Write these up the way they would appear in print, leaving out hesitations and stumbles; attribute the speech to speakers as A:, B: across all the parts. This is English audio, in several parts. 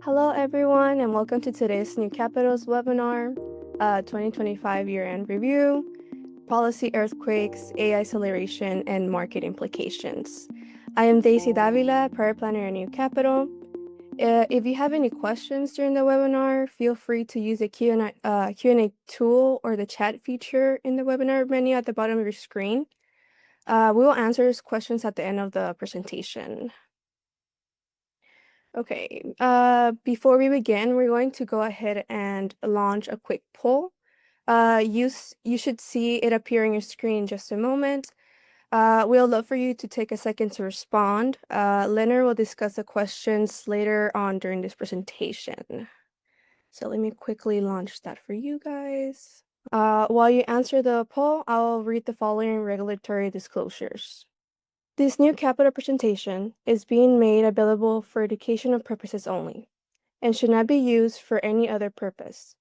A: Hello, everyone, and welcome to today's New Capitals webinar, 2025 year-end review, policy earthquakes, AI acceleration, and market implications. I am Deysi Davila, Prior Planner at New Capital. If you have any questions during the webinar, feel free to use the Q&A tool or the chat feature in the webinar menu at the bottom of your screen. We will answer those questions at the end of the presentation. Okay, before we begin, we're going to go ahead and launch a quick poll. You should see it appear on your screen in just a moment. We'll love for you to take a second to respond. Leonard will discuss the questions later on during this presentation. So let me quickly launch that for you guys. While you answer the poll, I'll read the following regulatory disclosures. This new capital presentation is being made available for educational purposes only and should not be used for any other purpose.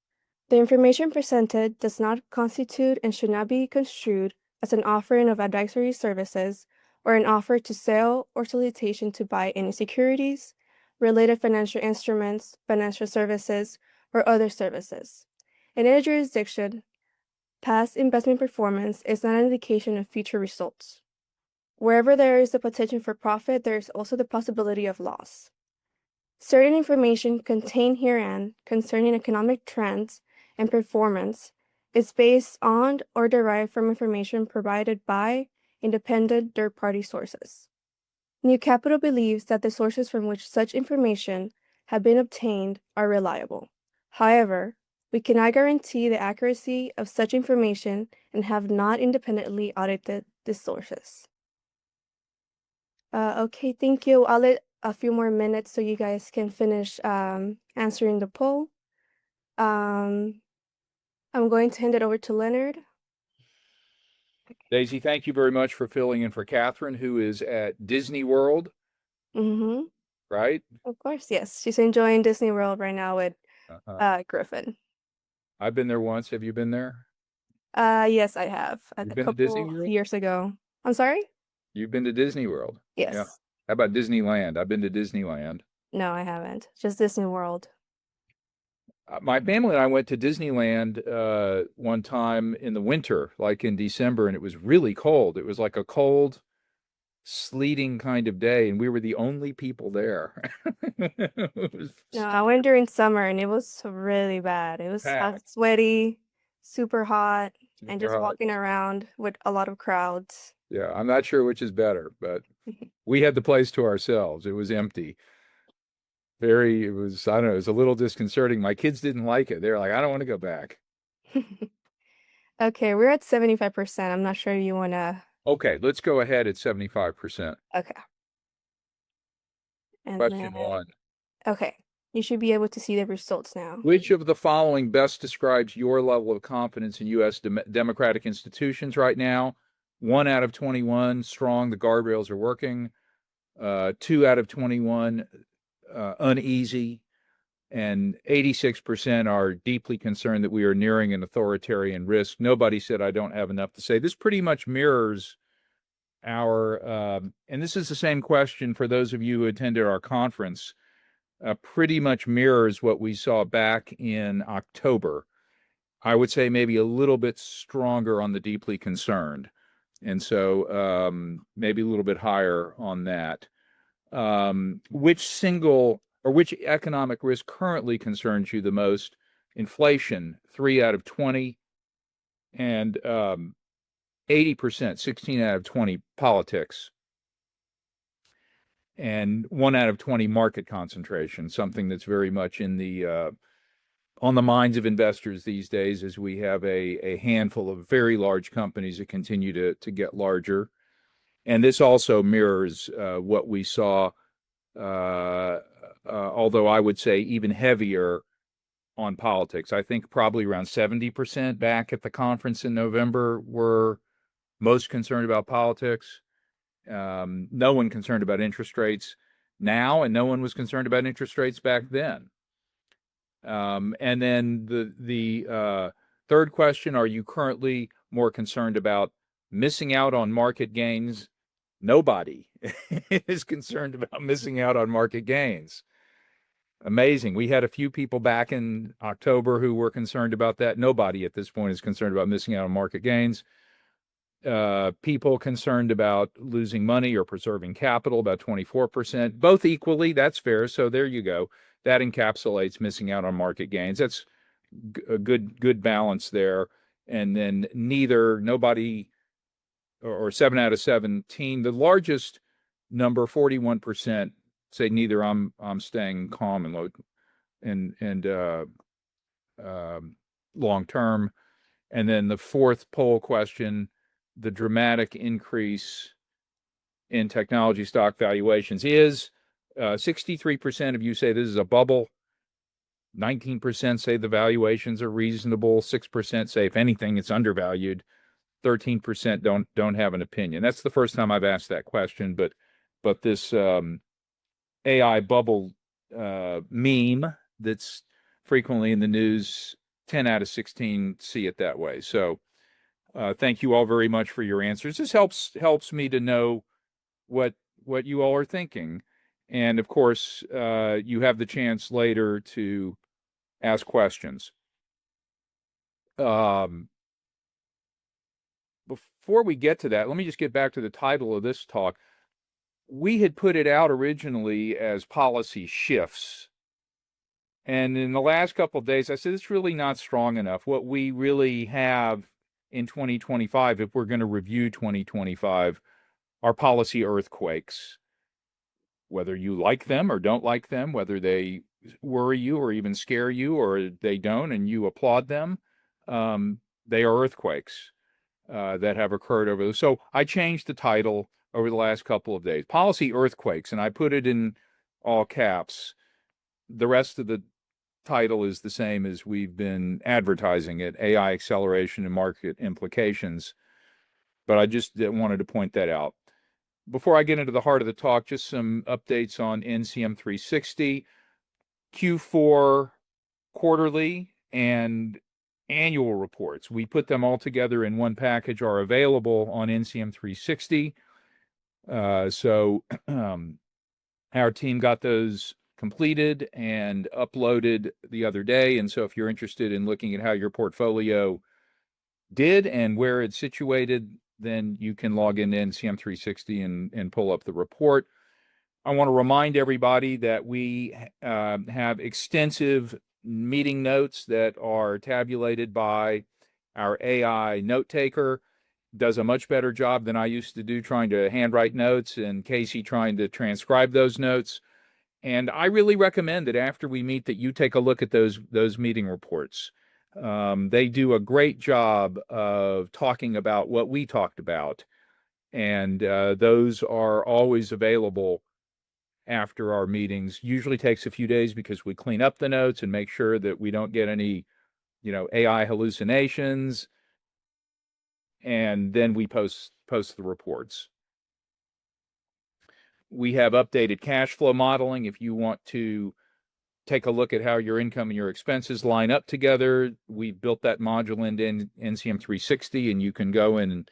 A: The information presented does not constitute and should not be construed as an offering of advisory services or an offer to sell or solicitation to buy any securities, related financial instruments, financial services, or other services. In any jurisdiction, past investment performance is not an indication of future results. Wherever there is the potential for profit, there is also the possibility of loss. Certain information contained herein concerning economic trends and performance is based on or derived from information provided by independent third-party sources. New Capital believes that the sources from which such information have been obtained are reliable. However, we cannot guarantee the accuracy of such information and have not independently audited the sources. Okay, thank you. I'll let a few more minutes so you guys can finish answering the poll. I'm going to hand it over to Leonard.
B: Daisy, thank you very much for filling in for Catherine, who is at Disney World,
A: Mm-hmm.
B: right?
A: Of course, yes. She's enjoying Disney World right now with Griffin.
B: I've been there once. Have you been there?
A: Yes, I have.
B: You've
A: A
B: been to Disney
A: couple
B: World?
A: years ago. I'm sorry?
B: You've been to Disney World? Yeah.
A: Yes.
B: How about Disneyland? I've been to Disneyland.
A: No, I haven't. Just Disney World.
B: My family and I went to Disneyland one time in the winter, like in December, and it was really cold. It was like a cold, sleeting kind of day, and we were the only people there. It was
A: No, I went during summer and it was really bad. It was
B: packed,
A: sweaty, super hot, and
B: super
A: just
B: hot.
A: walking around with a lot of crowds.
B: Yeah, I'm not sure which is better, but we had the place to ourselves. It was empty. It was, I don't know, it was a little disconcerting. My kids didn't like it. They're like, I don't want to go back.
A: Okay, we're at 75%. I'm not sure you want to.
B: Okay, let's go ahead at 75%.
A: Okay. And
B: Question
A: then,
B: one.
A: okay, you should be able to see the results now.
B: Which of the following best describes your level of confidence in U.S. democratic institutions right now? 1 out of 21, strong, the guardrails are working. 2 out of 21, uneasy. And 86% are deeply concerned that we are nearing an authoritarian risk. Nobody said I don't have enough to say. This pretty much mirrors and this is the same question for those of you who attended our conference, pretty much mirrors what we saw back in October. I would say maybe a little bit stronger on the deeply concerned. And so maybe a little bit higher on that. Which economic risk currently concerns you the most? Inflation, 3 out of 20, and 80%, 16 out of 20, politics, and 1 out of 20, market concentration, something that's very much in the on the minds of investors these days, as we have a handful of very large companies that continue to get larger. And this also mirrors what we saw, although I would say even heavier on politics. I think probably around 70% back at the conference in November were most concerned about politics. No one concerned about interest rates now, and no one was concerned about interest rates back then. And then the third question, are you currently more concerned about missing out on market gains? Nobody is concerned about missing out on market gains. Amazing. We had a few people back in October who were concerned about that. Nobody at this point is concerned about missing out on market gains. People concerned about losing money or preserving capital, about 24%, both equally. That's fair. So there you go. That encapsulates missing out on market gains. That's a good balance there. And then nobody, or 7 out of 17, the largest number, 41%, say neither. I'm staying calm and low and long term. And then the fourth poll question, the dramatic increase in technology stock valuations is 63% of you say this is a bubble. 19% say the valuations are reasonable. 6% say, if anything, it's undervalued. 13% don't have an opinion. That's the first time I've asked that question, but this AI bubble meme that's frequently in the news, 10 out of 16 see it that way. So thank you all very much for your answers. This helps me to know what you all are thinking. And of course, you have the chance later to ask questions. Before we get to that, let me just get back to the title of this talk. We had put it out originally as policy shifts. And in the last couple of days, I said, it's really not strong enough. What we really have in 2025, if we're going to review 2025, are policy earthquakes. Whether you like them or don't like them, whether they worry you or even scare you or they don't and you applaud them, they are earthquakes that have occurred over. So I changed the title over the last couple of days. Policy earthquakes, and I put it in all caps. The rest of the title is the same as we've been advertising it, AI acceleration and market implications. But I just wanted to point that out. Before I get into the heart of the talk, just some updates on NCM 360, Q4 quarterly and annual reports. We put them all together in one package, are available on NCM 360. So our team got those completed and uploaded the other day. And so if you're interested in looking at how your portfolio did and where it's situated, then you can log into NCM 360 and pull up the report. I want to remind everybody that we have extensive meeting notes that are tabulated by our AI note taker. Does a much better job than I used to do trying to handwrite notes, and Casey trying to transcribe those notes. And I really recommend that after we meet that you take a look at those meeting reports. They do a great job of talking about what we talked about, and those are always available after our meetings. Usually takes a few days because we clean up the notes and make sure that we don't get any, AI hallucinations, and then we post the reports. We have updated cash flow modeling. If you want to take a look at how your income and your expenses line up together, we built that module into NCM 360, and you can go in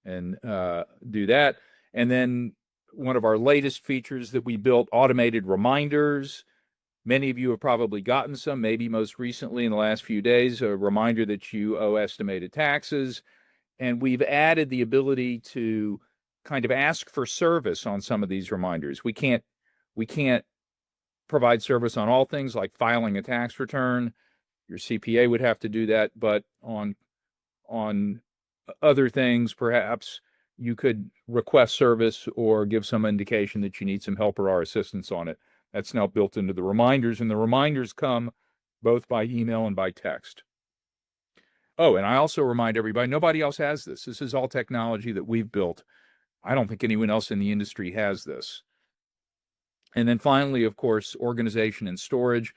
B: and do that. And then one of our latest features that we built, automated reminders. Many of you have probably gotten some, maybe most recently in the last few days, a reminder that you owe estimated taxes. And we've added the ability to kind of ask for service on some of these reminders. We can't provide service on all things like filing a tax return. Your CPA would have to do that, but on other things, perhaps you could request service or give some indication that you need some help or our assistance on it. That's now built into the reminders, and the reminders come both by email and by text. Oh, and I also remind everybody, nobody else has this. This is all technology that we've built. I don't think anyone else in the industry has this. And then finally, of course, organization and storage.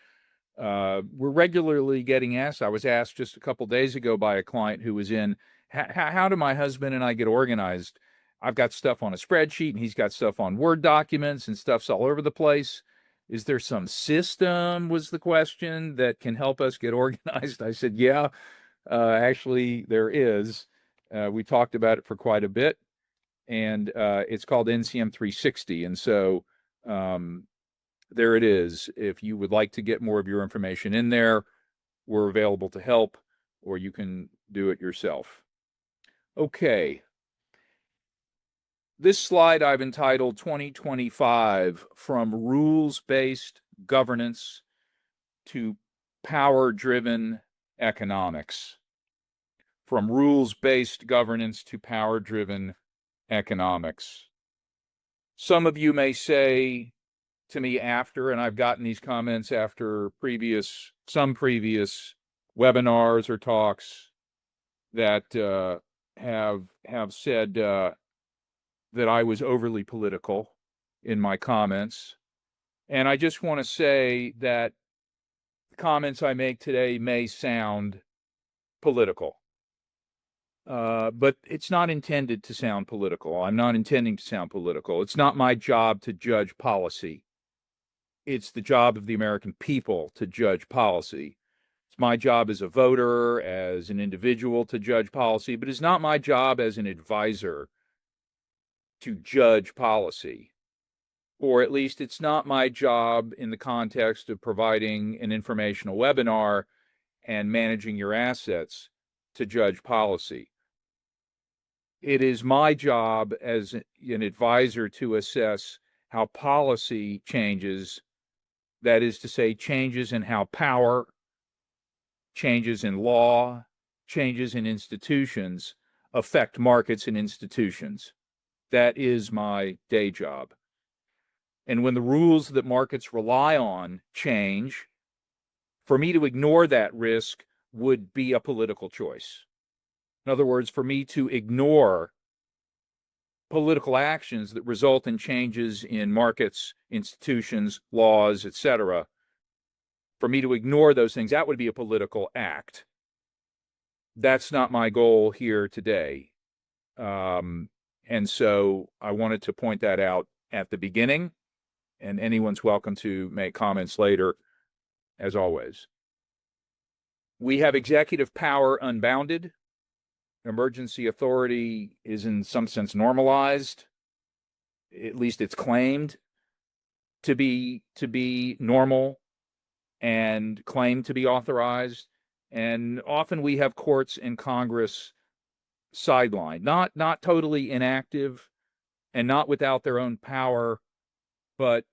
B: We're regularly getting asked. I was asked just a couple days ago by a client who was in, how do my husband and I get organized? I've got stuff on a spreadsheet and he's got stuff on Word documents and stuff's all over the place. Is there some system, was the question, that can help us get organized? I said, yeah, actually there is. We talked about it for quite a bit, and it's called NCM 360. And so there it is. If you would like to get more of your information in there, we're available to help, or you can do it yourself. Okay. This slide I've entitled 2025 From Rules-Based Governance to Power-Driven Economics. From rules-based governance to power-driven economics. Some of you may say to me after, and I've gotten these comments after some previous webinars or talks that have said that I was overly political in my comments. And I just want to say that the comments I make today may sound political. But it's not intended to sound political. I'm not intending to sound political. It's not my job to judge policy. It's the job of the American people to judge policy. It's my job as a voter, as an individual to judge policy, but it's not my job as an advisor to judge policy. Or at least it's not my job in the context of providing an informational webinar and managing your assets to judge policy. It is my job as an advisor to assess how policy changes, that is to say, changes in how power, changes in law, changes in institutions affect markets and institutions. That is my day job. And when the rules that markets rely on change, for me to ignore that risk would be a political choice. In other words, for me to ignore political actions that result in changes in markets, institutions, laws, etc., for me to ignore those things, that would be a political act. That's not my goal here today. And so I wanted to point that out at the beginning, and anyone's welcome to make comments later, as always. We have executive power unbounded. Emergency authority is in some sense normalized. At least it's claimed to be normal and claimed to be authorized. And often we have courts and Congress sidelined, not totally inactive and not without their own power, but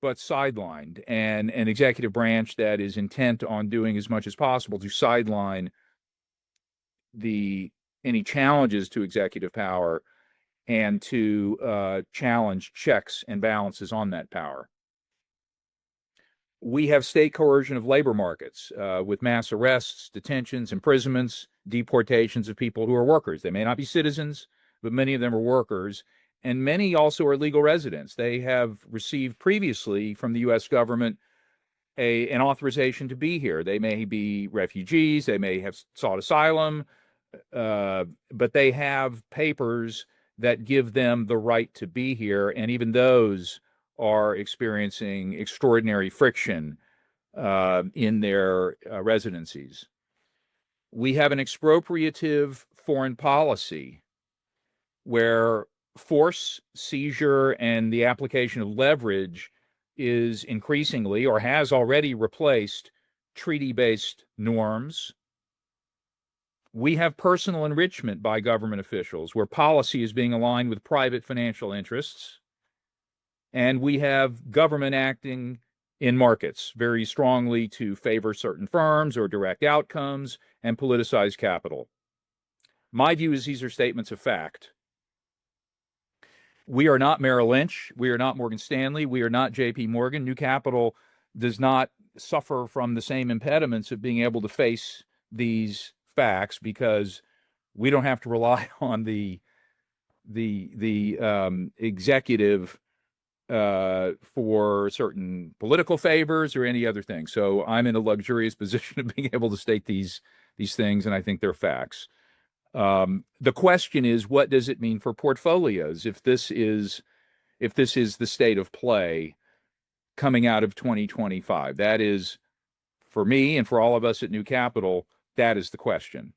B: sidelined, and an executive branch that is intent on doing as much as possible to sideline any challenges to executive power and to challenge checks and balances on that power. We have state coercion of labor markets with mass arrests, detentions, imprisonments, deportations of people who are workers. They may not be citizens, but many of them are workers. And many also are legal residents. They have received previously from the U.S. government an authorization to be here. They may be refugees. They may have sought asylum, but they have papers that give them the right to be here. And even those are experiencing extraordinary friction in their residencies. We have an expropriative foreign policy where force, seizure, and the application of leverage is increasingly or has already replaced treaty-based norms. We have personal enrichment by government officials where policy is being aligned with private financial interests. And we have government acting in markets very strongly to favor certain firms or direct outcomes and politicize capital. My view is these are statements of fact. We are not Merrill Lynch. We are not Morgan Stanley. We are not J.P. Morgan. New Capital does not suffer from the same impediments of being able to face these facts because we don't have to rely on the executive for certain political favors or any other thing. So I'm in a luxurious position of being able to state these things, and I think they're facts. The question is, what does it mean for portfolios if this is the state of play coming out of 2025? That is, for me and for all of us at New Capital, that is the question.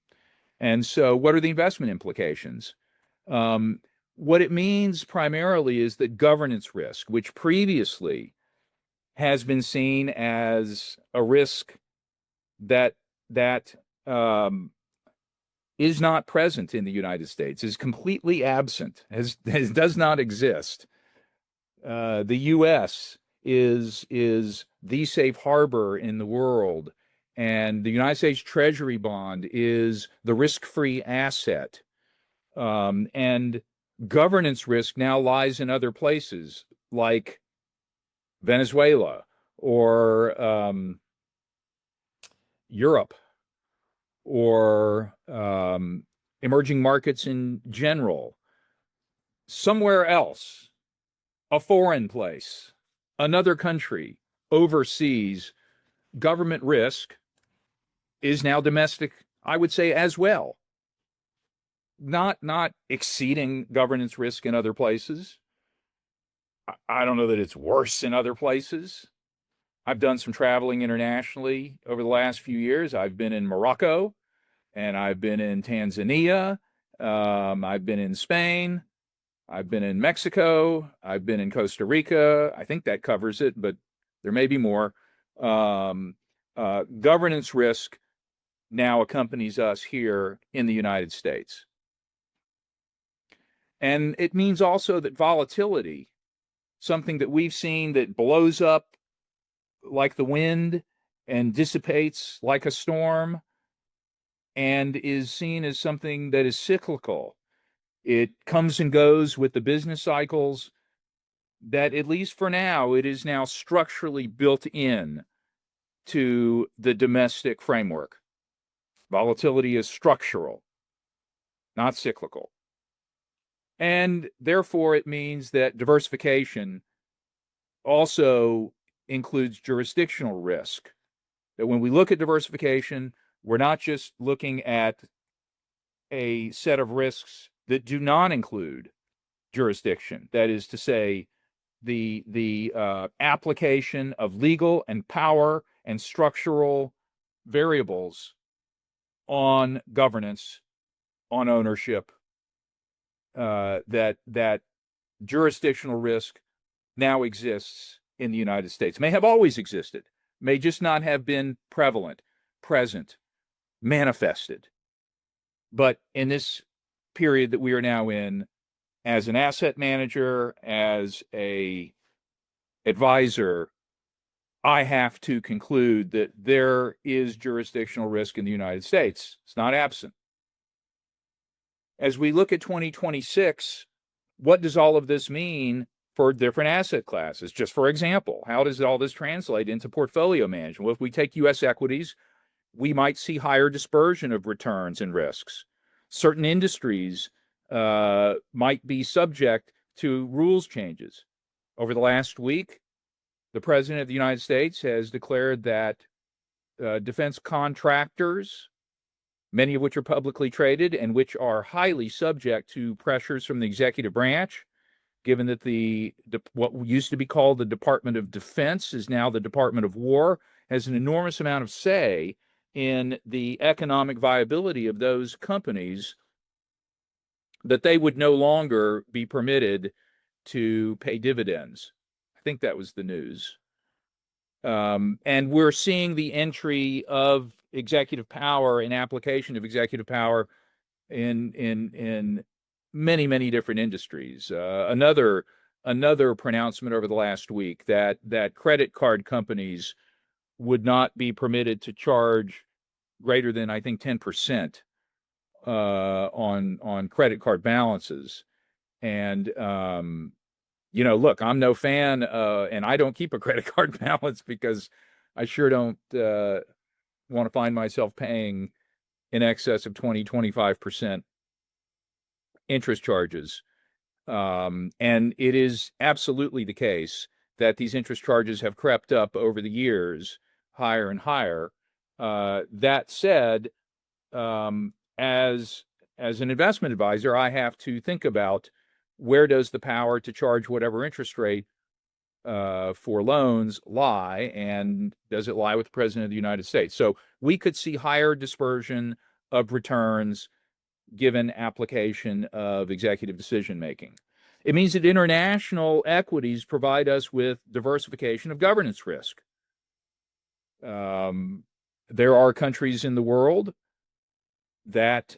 B: And so what are the investment implications? What it means primarily is that governance risk, which previously has been seen as a risk that that is not present in the United States, is completely absent, does not exist. The U.S. is the safe harbor in the world, and the United States Treasury bond is the risk-free asset. And governance risk now lies in other places, like Venezuela or Europe or emerging markets in general. Somewhere else, a foreign place, another country, overseas, government risk is now domestic, I would say, as well. Not exceeding governance risk in other places. I don't know that it's worse in other places. I've done some traveling internationally over the last few years. I've been in Morocco and I've been in Tanzania. I've been in Spain. I've been in Mexico. I've been in Costa Rica. I think that covers it, but there may be more. Governance risk now accompanies us here in the United States. And it means also that volatility, something that we've seen that blows up like the wind and dissipates like a storm, and is seen as something that is cyclical. It comes and goes with the business cycles, that at least for now, it is now structurally built in to the domestic framework. Volatility is structural, not cyclical. And therefore, it means that diversification also includes jurisdictional risk. That when we look at diversification, we're not just looking at a set of risks that do not include jurisdiction. That is to say, the application of legal and power and structural variables on governance, on ownership, that jurisdictional risk now exists in the United States. May have always existed, may just not have been prevalent, present, manifested. But in this period that we are now in, as an asset manager, as a advisor, I have to conclude that there is jurisdictional risk in the United States. It's not absent. As we look at 2026, what does all of this mean for different asset classes? Just for example, how does all this translate into portfolio management? Well, if we take U.S. equities, we might see higher dispersion of returns and risks. Certain industries might be subject to rules changes. Over the last week, the President of the United States has declared that defense contractors, many of which are publicly traded and which are highly subject to pressures from the executive branch, given that what used to be called the Department of Defense is now the Department of War, has an enormous amount of say in the economic viability of those companies, that they would no longer be permitted to pay dividends. I think that was the news. And we're seeing the entry of executive power and application of executive power in many, many different industries. Another pronouncement over the last week that credit card companies would not be permitted to charge greater than, I think, 10% on credit card balances. And look, I'm no fan, and I don't keep a credit card balance because I sure don't want to find myself paying in excess of 25% interest charges. And it is absolutely the case that these interest charges have crept up over the years, higher and higher. That said, as an investment advisor, I have to think about, where does the power to charge whatever interest rate for loans lie, and does it lie with the President of the United States? So we could see higher dispersion of returns given application of executive decision making. It means that international equities provide us with diversification of governance risk. There are countries in the world that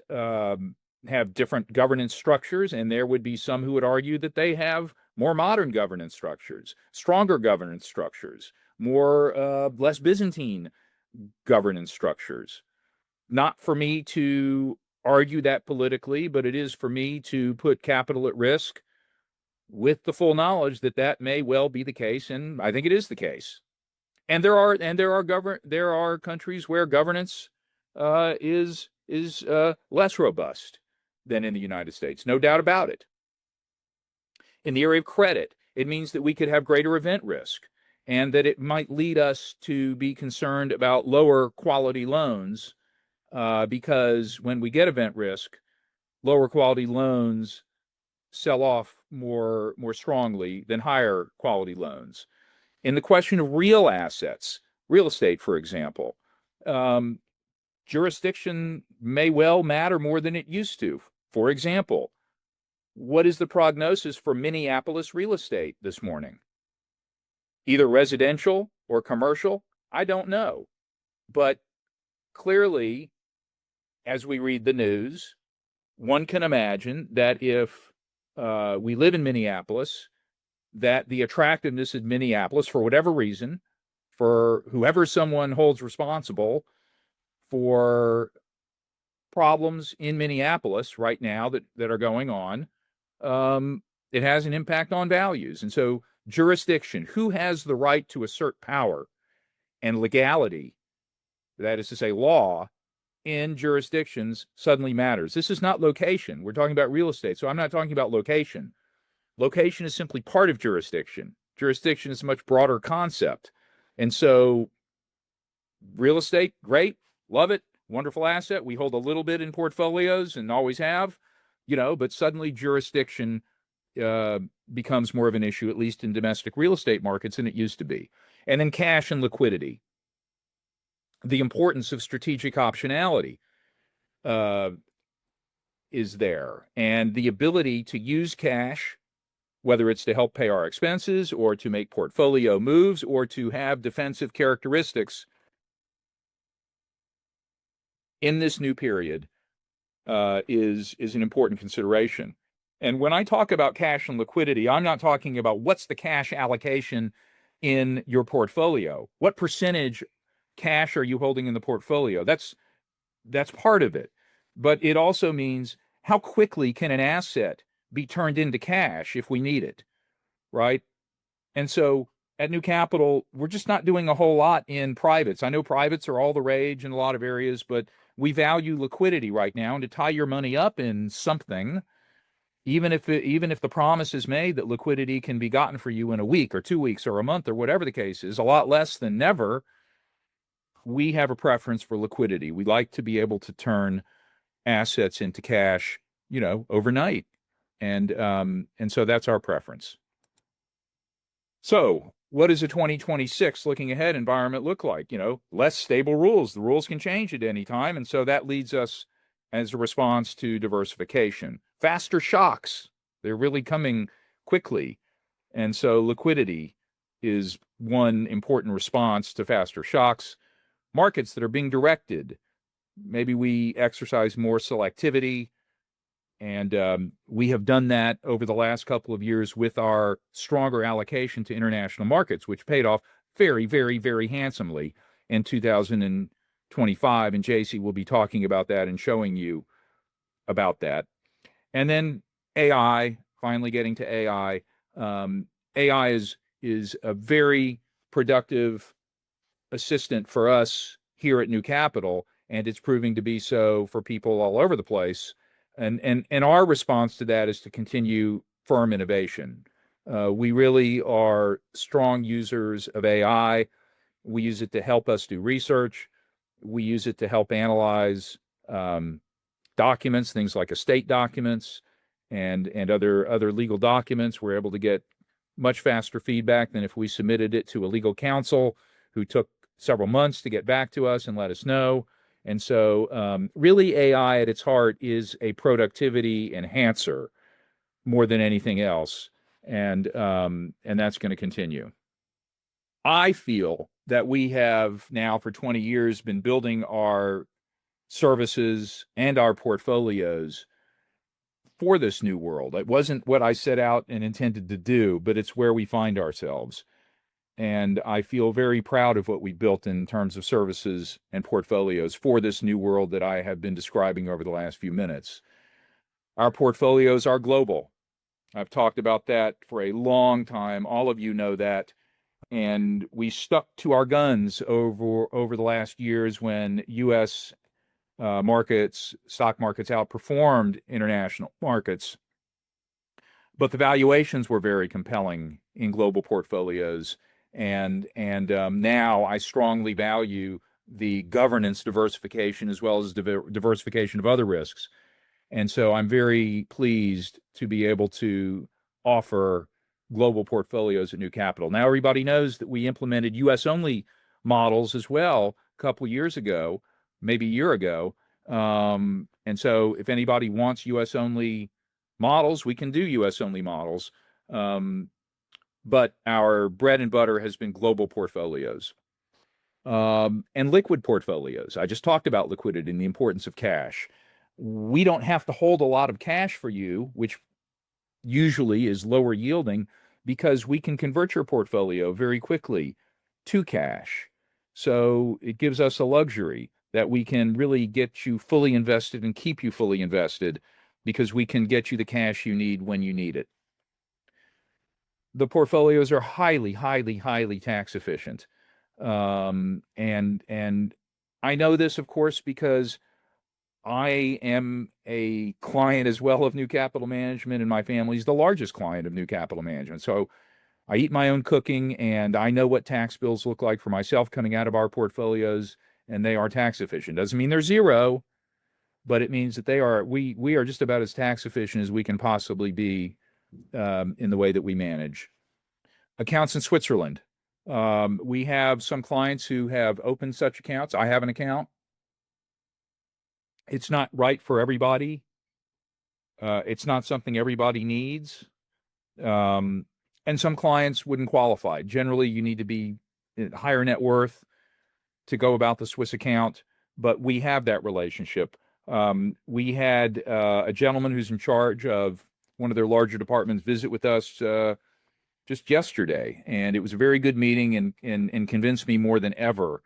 B: have different governance structures, and there would be some who would argue that they have more modern governance structures, stronger governance structures, more less Byzantine governance structures. Not for me to argue that politically, but it is for me to put capital at risk with the full knowledge that that may well be the case, and I think it is the case. And there are countries where governance is less robust than in the United States, no doubt about it. In the area of credit, it means that we could have greater event risk, and that it might lead us to be concerned about lower quality loans, because when we get event risk, lower quality loans sell off more strongly than higher quality loans. In the question of real assets, real estate, for example, jurisdiction may well matter more than it used to. For example, what is the prognosis for Minneapolis real estate this morning? Either residential or commercial? I don't know. But clearly, as we read the news, one can imagine that if we live in Minneapolis, that the attractiveness of Minneapolis, for whatever reason, for whoever someone holds responsible for problems in Minneapolis right now that are going on, it has an impact on values. And so jurisdiction, who has the right to assert power and legality, that is to say law, in jurisdictions suddenly matters. This is not location. We're talking about real estate. So I'm not talking about location. Location is simply part of jurisdiction. Jurisdiction is a much broader concept. And so real estate, great, love it, wonderful asset. We hold a little bit in portfolios and always have, but suddenly jurisdiction becomes more of an issue, at least in domestic real estate markets, than it used to be. And then cash and liquidity. The importance of strategic optionality is there. And the ability to use cash, whether it's to help pay our expenses or to make portfolio moves or to have defensive characteristics in this new period, is an important consideration. And when I talk about cash and liquidity, I'm not talking about what's the cash allocation in your portfolio. What percentage cash are you holding in the portfolio? That's part of it. But it also means how quickly can an asset be turned into cash if we need it, right? And so at New Capital, we're just not doing a whole lot in privates. I know privates are all the rage in a lot of areas, but we value liquidity right now, and to tie your money up in something, even if the promise is made that liquidity can be gotten for you in a week or 2 weeks or a month or whatever the case is, a lot less than never, we have a preference for liquidity. We like to be able to turn assets into cash, overnight. And so that's our preference. So what does a 2026 looking ahead environment look like? Less stable rules. The rules can change at any time. And so that leads us as a response to diversification. Faster shocks. They're really coming quickly. And so liquidity is one important response to faster shocks. Markets that are being directed. Maybe we exercise more selectivity. And we have done that over the last couple of years with our stronger allocation to international markets, which paid off very, very, very handsomely in 2025. And Jaycee will be talking about that and showing you about that. And then AI, finally getting to AI. AI is a very productive assistant for us here at New Capital, and it's proving to be so for people all over the place. And our response to that is to continue firm innovation. We really are strong users of AI. We use it to help us do research. We use it to help analyze documents, things like estate documents and other legal documents. We're able to get much faster feedback than if we submitted it to a legal counsel who took several months to get back to us and let us know. And so really AI at its heart is a productivity enhancer. more than anything else, and that's going to continue. I feel that we have now for 20 years been building our services and our portfolios for this new world. It wasn't what I set out and intended to do, but it's where we find ourselves. And I feel very proud of what we built in terms of services and portfolios for this new world that I have been describing over the last few minutes. Our portfolios are global. I've talked about that for a long time. All of you know that. And we stuck to our guns over the last years when U.S. Stock markets outperformed international markets. But the valuations were very compelling in global portfolios. And now I strongly value the governance diversification as well as diversification of other risks. And so I'm very pleased to be able to offer global portfolios at New Capital. Now, everybody knows that we implemented U.S. only models as well a couple of years ago, maybe a year ago. And so if anybody wants U.S. only models, we can do U.S. only models. But our bread and butter has been global portfolios. And liquid portfolios. I just talked about liquidity and the importance of cash. We don't have to hold a lot of cash for you, which usually is lower yielding, because we can convert your portfolio very quickly to cash. So it gives us a luxury that we can really get you fully invested and keep you fully invested because we can get you the cash you need when you need it. The portfolios are highly, highly, highly tax efficient. And I know this, of course, because I am a client as well of New Capital Management, and my family is the largest client of New Capital Management. So I eat my own cooking, and I know what tax bills look like for myself coming out of our portfolios, and they are tax efficient. Doesn't mean they're zero, but it means that we are just about as tax efficient as we can possibly be in the way that we manage. Accounts in Switzerland. We have some clients who have opened such accounts. I have an account. It's not right for everybody. It's not something everybody needs. And some clients wouldn't qualify. Generally, you need to be higher net worth to go about the Swiss account, but we have that relationship. We had a gentleman who's in charge of one of their larger departments visit with us just yesterday, and it was a very good meeting and convinced me more than ever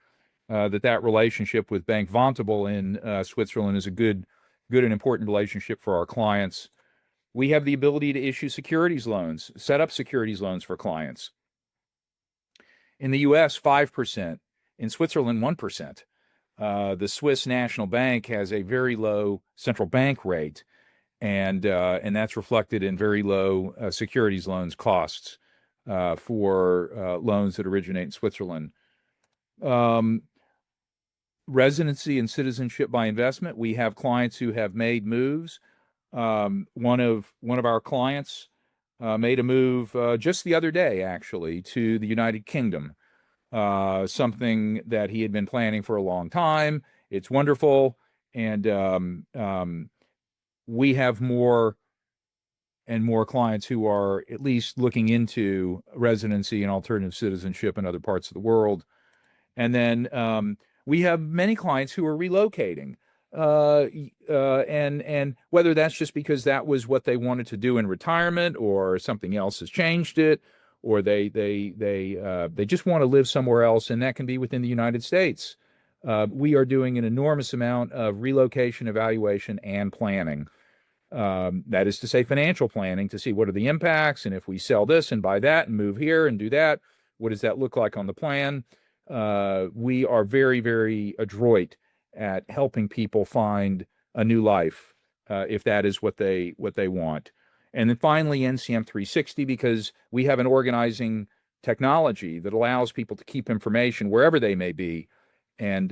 B: that relationship with Bank Vontobel in Switzerland is a good and important relationship for our clients. We have the ability to issue securities loans, set up securities loans for clients. In the U.S., 5%. In Switzerland, 1%. The Swiss National Bank has a very low central bank rate, and that's reflected in very low securities loans costs for loans that originate in Switzerland. Residency and citizenship by investment. We have clients who have made moves. One of our clients made a move just the other day, actually, to the United Kingdom. Something that he had been planning for a long time. It's wonderful, and we have more and more clients who are at least looking into residency and alternative citizenship in other parts of the world. And then we have many clients who are relocating, and whether that's just because that was what they wanted to do in retirement, or something else has changed it, or they just want to live somewhere else, and that can be within the United States. We are doing an enormous amount of relocation evaluation and planning. That is to say, financial planning to see what are the impacts, and if we sell this and buy that and move here and do that, what does that look like on the plan? We are very, very adroit at helping people find a new life, if that is what they want. And then finally, NCM 360, because we have an organizing technology that allows people to keep information wherever they may be, and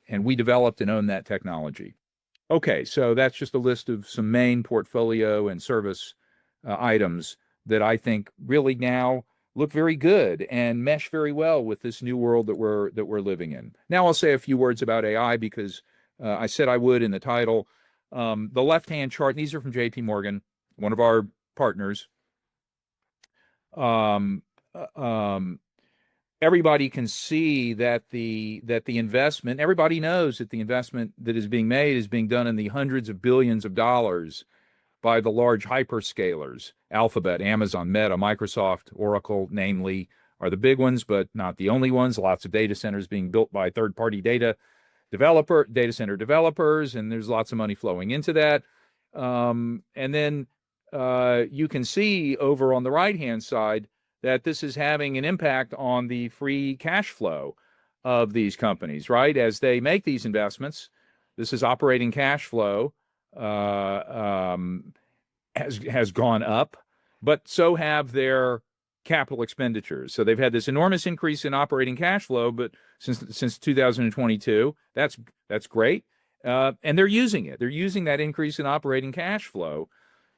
B: we developed and own that technology. Okay, so that's just a list of some main portfolio and service items that I think really now look very good and mesh very well with this new world that we're living in. Now I'll say a few words about AI because I said I would in the title. The left-hand chart, these are from J.P. Morgan, one of our partners, um, everybody can see that the investment, everybody knows that the investment that is being made is being done in the hundreds of billions of dollars by the large hyperscalers. Alphabet, Amazon, Meta, Microsoft, Oracle, namely, are the big ones, but not the only ones. Lots of data centers being built by third-party data center developers, and there's lots of money flowing into that. And then you can see over on the right-hand side that this is having an impact on the free cash flow of these companies, right? As they make these investments, this is operating cash flow has gone up, but so have their capital expenditures. So they've had this enormous increase in operating cash flow, but since 2022, that's great, and they're using it. They're using that increase in operating cash flow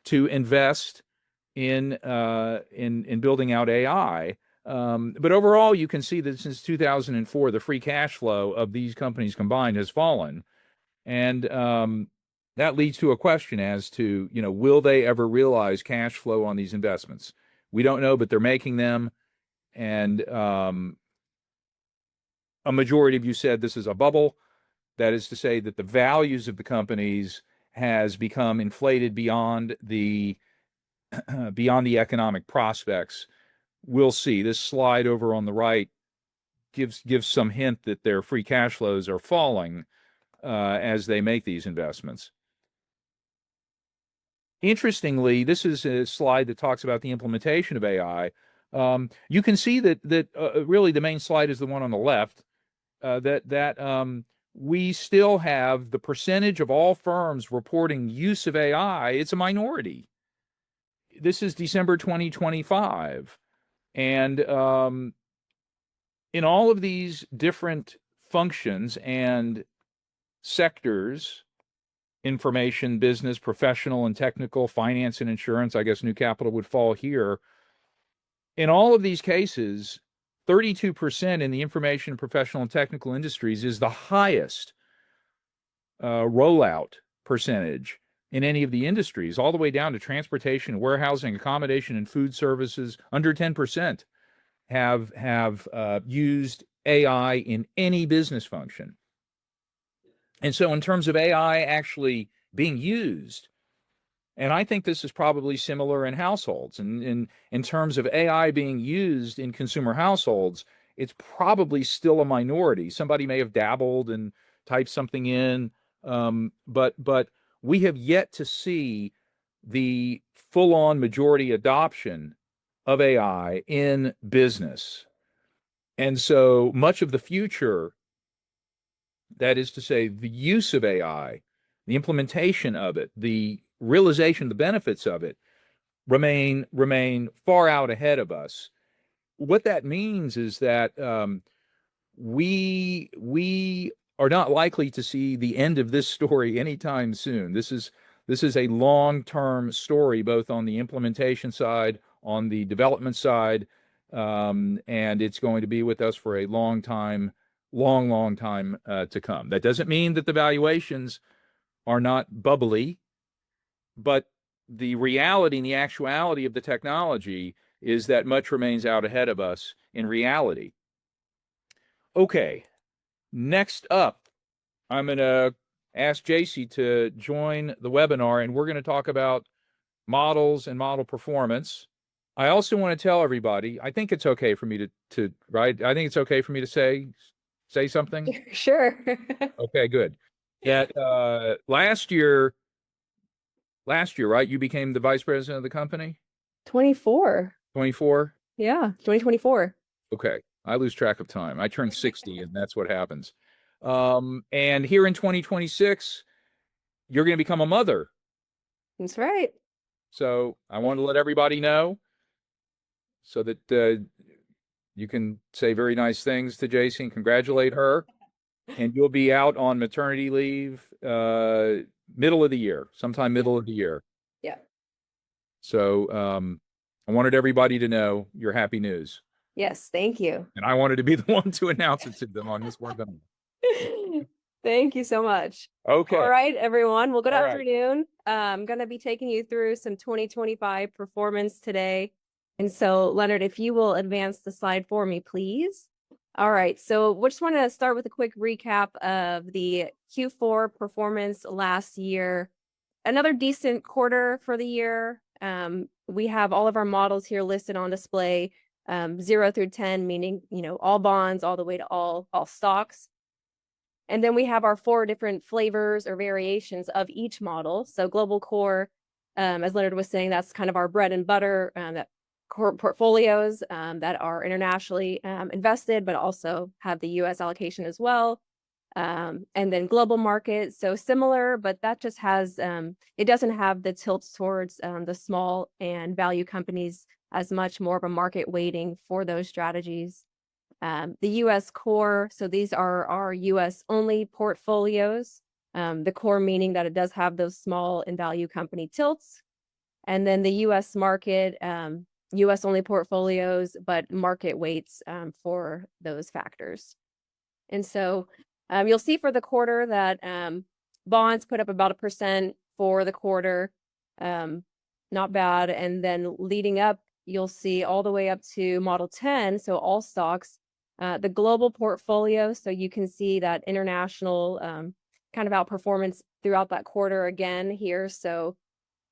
B: to invest in building out AI. But overall, you can see that since 2004, the free cash flow of these companies combined has fallen, and that leads to a question as to, will they ever realize cash flow on these investments? We don't know, but they're making them, and a majority of you said this is a bubble. That is to say that the values of the companies has become inflated beyond the economic prospects. We'll see. This slide over on the right gives some hint that their free cash flows are falling as they make these investments. Interestingly, this is a slide that talks about the implementation of AI. You can see that really the main slide is the one on the left. That we still have the percentage of all firms reporting use of AI. It's a minority. This is December 2025, and in all of these different functions and sectors, information, business, professional and technical, finance and insurance, I guess New Capital would fall here. In all of these cases, 32% in the information, professional and technical industries is the highest rollout percentage in any of the industries, all the way down to transportation, warehousing, accommodation, and food services. Under 10% have used AI in any business function. And so in terms of AI actually being used, and I think this is probably similar in households, and in terms of AI being used in consumer households, it's probably still a minority. Somebody may have dabbled and typed something in, but we have yet to see the full-on majority adoption of AI in business. And so much of the future, that is to say, the use of AI, the implementation of it, the realization of the benefits of it, remain far out ahead of us. What that means is that we are not likely to see the end of this story anytime soon. This is a long-term story, both on the implementation side, on the development side, and it's going to be with us for a long time, long time to come. That doesn't mean that the valuations are not bubbly, but the reality and the actuality of the technology is that much remains out ahead of us in reality. Okay, next up, I'm going to ask Jaycee to join the webinar, and we're going to talk about models and model performance. I also want to tell everybody, I think it's okay for me to right? I think it's okay for me to say something?
A: Sure.
B: Okay, good. Yeah, last year, right, you became the vice president of the company?
A: 24.
B: 24?
A: Yeah, 2024.
B: Okay, I lose track of time. I turned 60, and that's what happens. And here in 2026, you're going to become a mother.
A: That's right.
B: So I want to let everybody know so that you can say very nice things to Jaycee and congratulate her. And you'll be out on maternity leave middle of the year, sometime middle of the year.
A: Yeah.
B: So I wanted everybody to know your happy news.
A: Yes, thank you.
B: And I wanted to be the one to announce it to them on this webinar.
C: Thank you so much.
B: Okay.
C: All right, everyone. Well, good
B: All right.
C: afternoon. I'm going to be taking you through some 2025 performance today. And so, Leonard, if you will advance the slide for me, please. All right. So, we just want to start with a quick recap of the Q4 performance last year. Another decent quarter for the year. We have all of our models here listed on display, 0 through 10, meaning, all bonds all the way to all stocks. And then we have our 4 different flavors or variations of each model. So global core, as Leonard was saying, that's kind of our bread and butter, that core portfolios that are internationally invested, but also have the US allocation as well. And then global market, so similar, but that just has, it doesn't have the tilt towards the small and value companies as much, more of a market weighting for those strategies. The US core, so these are our US only portfolios. The core meaning that it does have those small and value company tilts. And then the US market, US only portfolios, but market weights for those factors. And so you'll see for the quarter that bonds put up about 1% for the quarter. Not bad. And then leading up, you'll see all the way up to Model 10, so all stocks. The global portfolio, so you can see that international kind of outperformance throughout that quarter again here. So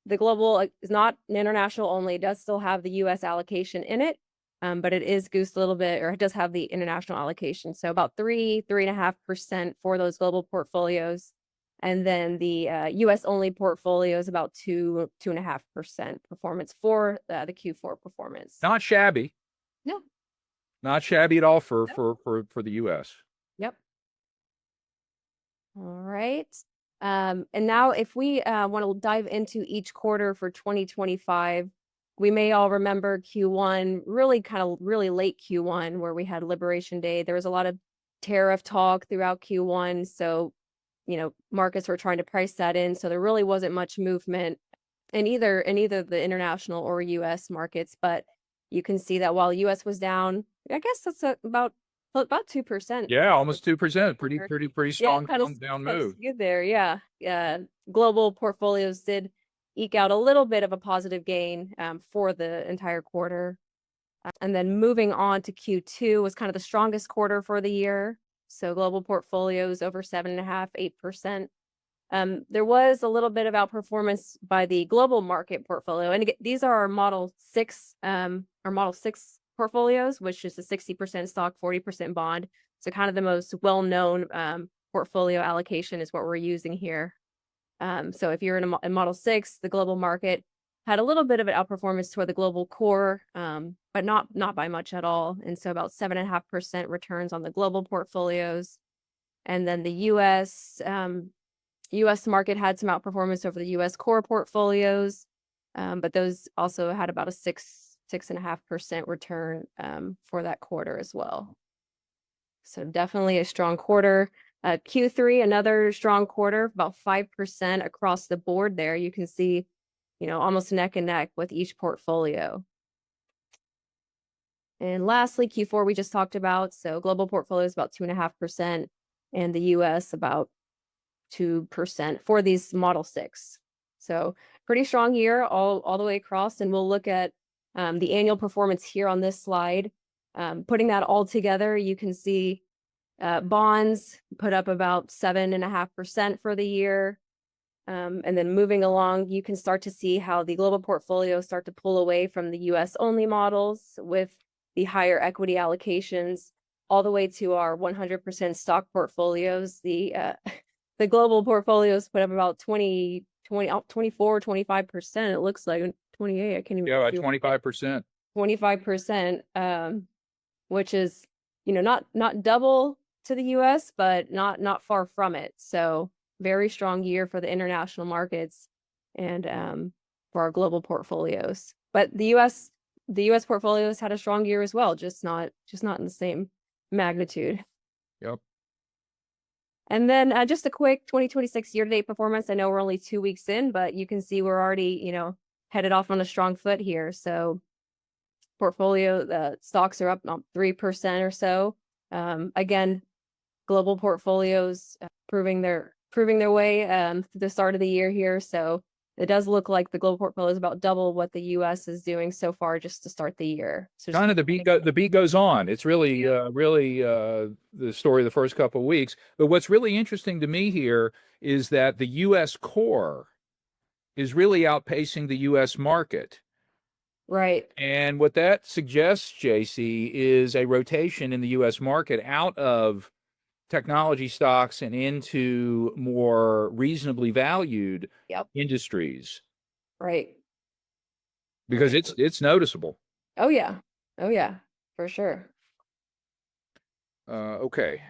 C: the global is not international only, it does still have the US allocation in it, but it is goosed a little bit, or it does have the international allocation. So about 3.5% for those global portfolios. And then the US only portfolio is about 2.5% performance for the Q4 performance.
B: Not shabby.
C: No.
B: Not shabby at all for the US.
C: Yep. All right. And now if we want to dive into each quarter for 2025, we may all remember Q1, really late Q1, where we had Liberation Day. There was a lot of tariff talk throughout Q1. So, markets were trying to price that in. So there really wasn't much movement in either the international or US markets. But you can see that while US was down, I guess that's about 2%.
B: Yeah, almost 2%. Pretty strong down move.
C: Good there, yeah. Global portfolios did eke out a little bit of a positive gain for the entire quarter. And then moving on to Q2 was kind of the strongest quarter for the year. So global portfolios over 7.5%, 8%. There was a little bit of outperformance by the global market portfolio. And again, these are our Model 6 portfolios, which is a 60% stock, 40% bond. So kind of the most well-known portfolio allocation is what we're using here. So if you're in a Model 6, the global market had a little bit of an outperformance toward the global core, but not by much at all. And so about 7.5% returns on the global portfolios. And then the US market had some outperformance over the US core portfolios, but those also had about a 6.5% return for that quarter as well. So definitely a strong quarter. Q3, another strong quarter, about 5% across the board there. You can see, almost neck and neck with each portfolio. And lastly, Q4 we just talked about. So global portfolio is about 2.5%, and the US about 2% for these Model 6. So pretty strong year all the way across. And we'll look at the annual performance here on this slide. Putting that all together, you can see bonds put up about 7.5% for the year. And then moving along, you can start to see how the global portfolios start to pull away from the US only models with the higher equity allocations all the way to our 100% stock portfolios. The global portfolios put up about 24, 25%. It looks like 28. I can't even.
B: Yeah, about 25%.
C: 25%, which is, not double to the US, but not far from it. So very strong year for the international markets and for our global portfolios. But the US portfolios had a strong year as well, just not in the same magnitude.
B: Yep.
C: And then just a quick 2026 year-to-date performance. I know we're only 2 weeks in, but you can see we're already, headed off on a strong foot here. So portfolio, the stocks are up about 3% or so. Again, global portfolios proving their way through the start of the year here. So it does look like the global portfolio is about double what the U.S. is doing so far just to start the year. So
B: Kind of the beat goes on. It's really the story of the first couple of weeks. But what's really interesting to me here is that the U.S. core is really outpacing the U.S. market.
C: right.
B: And what that suggests, Jaycee, is a rotation in the U.S. market out of technology stocks and into more reasonably valued
C: Yep.
B: industries,
C: Right.
B: because it's noticeable.
C: Oh yeah. Oh yeah, for sure.
B: Okay.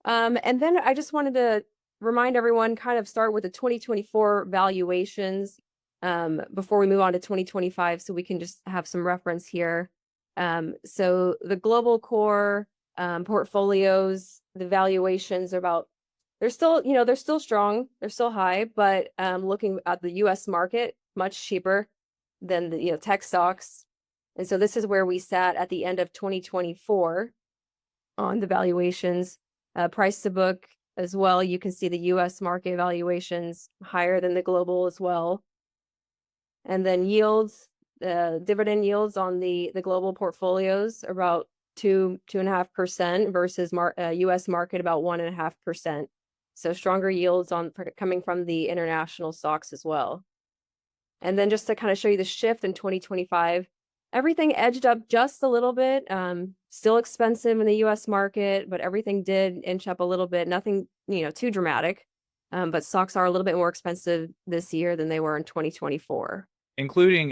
C: And then I just wanted to remind everyone, kind of start with the 2024 valuations before we move on to 2025, so we can just have some reference here. So the global core portfolios, the valuations are about, they're still, they're still strong, they're still high, but looking at the US market, much cheaper than the, tech stocks. And so this is where we sat at the end of 2024 on the valuations. Price to book as well. You can see the US market valuations higher than the global as well. And then yields, dividend yields on the global portfolios are about 2.5% versus US market about 1.5%. So stronger yields coming from the international stocks as well. And then just to kind of show you the shift in 2025, everything edged up just a little bit. Still expensive in the US market, but everything did inch up a little bit. Nothing, too dramatic. But stocks are a little bit more expensive this year than they were in 2024.
B: Including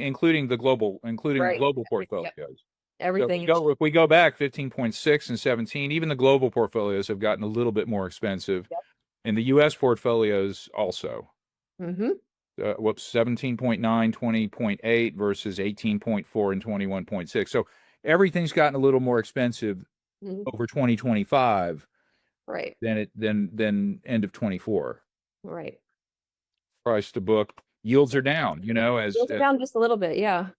B: the global,
C: Right.
B: global
C: Everything,
B: portfolios.
C: yep.
B: So
C: Everything.
B: if we go back 15.6 and 17, even the global portfolios have gotten a little bit more expensive.
C: Yep.
B: And the US portfolios also.
C: Mm-hmm.
B: 17.9, 20.8 versus 18.4 and 21.6. So everything's gotten a little more expensive over 2025
C: Right.
B: than end of 24.
C: Right.
B: Price to book, yields are down, as
C: Yields are down just a little bit, yeah.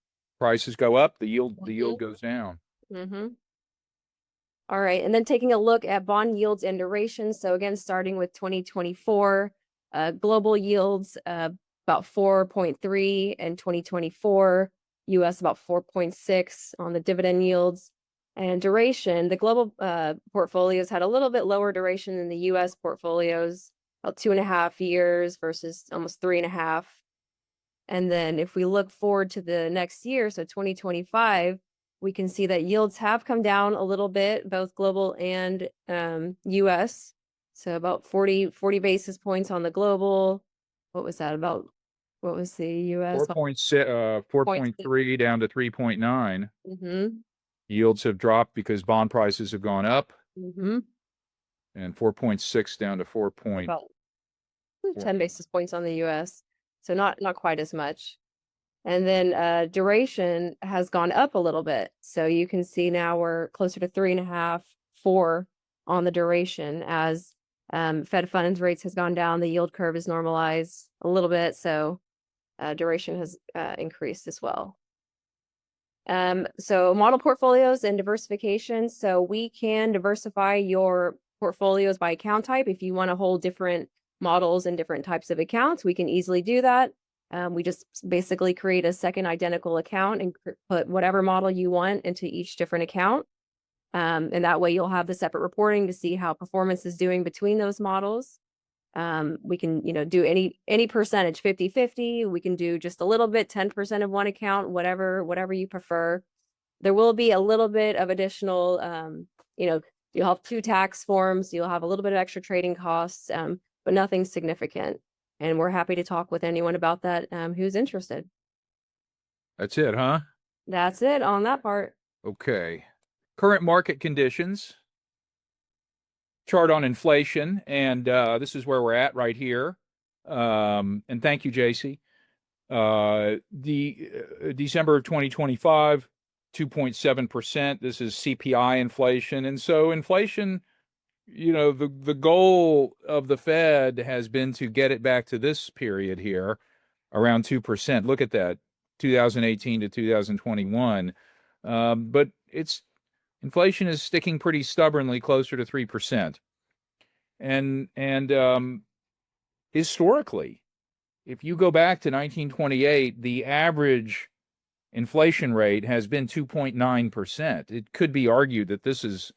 B: prices go up, the yield goes down.
C: Mm-hmm. All right, and then taking a look at bond yields and duration. So again, starting with 2024, global yields about 4.3 in 2024, US about 4.6 on the dividend yields. And duration, the global portfolios had a little bit lower duration than the US portfolios, about 2.5 years versus almost 3.5. And then if we look forward to the next year, so 2025, we can see that yields have come down a little bit, both global and US. So about 40 basis points on the global. What was that about? What was the US?
B: 4.3 down to 3.9.
C: Mm-hmm.
B: Yields have dropped because bond prices have gone up.
C: Mm-hmm.
B: And 4.6 down to 4.
C: About 10 basis points on the US. So not quite as much. And then duration has gone up a little bit. So you can see now we're closer to 3.5, 4 on the duration as Fed funds rates has gone down. The yield curve is normalized a little bit. So duration has increased as well. So model portfolios and diversification. So we can diversify your portfolios by account type. If you want to hold different models and different types of accounts, we can easily do that. We just basically create a second identical account and put whatever model you want into each different account. And that way you'll have the separate reporting to see how performance is doing between those models. We can, do any percentage, 50-50. We can do just a little bit, 10% of one account, whatever you prefer. There will be a little bit of additional, you'll have 2 tax forms, you'll have a little bit of extra trading costs, but nothing significant. And we're happy to talk with anyone about that who's interested.
B: That's it, huh?
C: That's it on that part.
B: Okay. Current market conditions. Chart on inflation, and this is where we're at right here. And thank you, Jaycee. The December of 2025, 2.7%. This is CPI inflation. And so inflation, the goal of the Fed has been to get it back to this period here, around 2%. Look at that, 2018 to 2021. But it's inflation is sticking pretty stubbornly closer to 3%. And historically, if you go back to 1928, the average inflation rate has been 2.9%. It could be argued that this is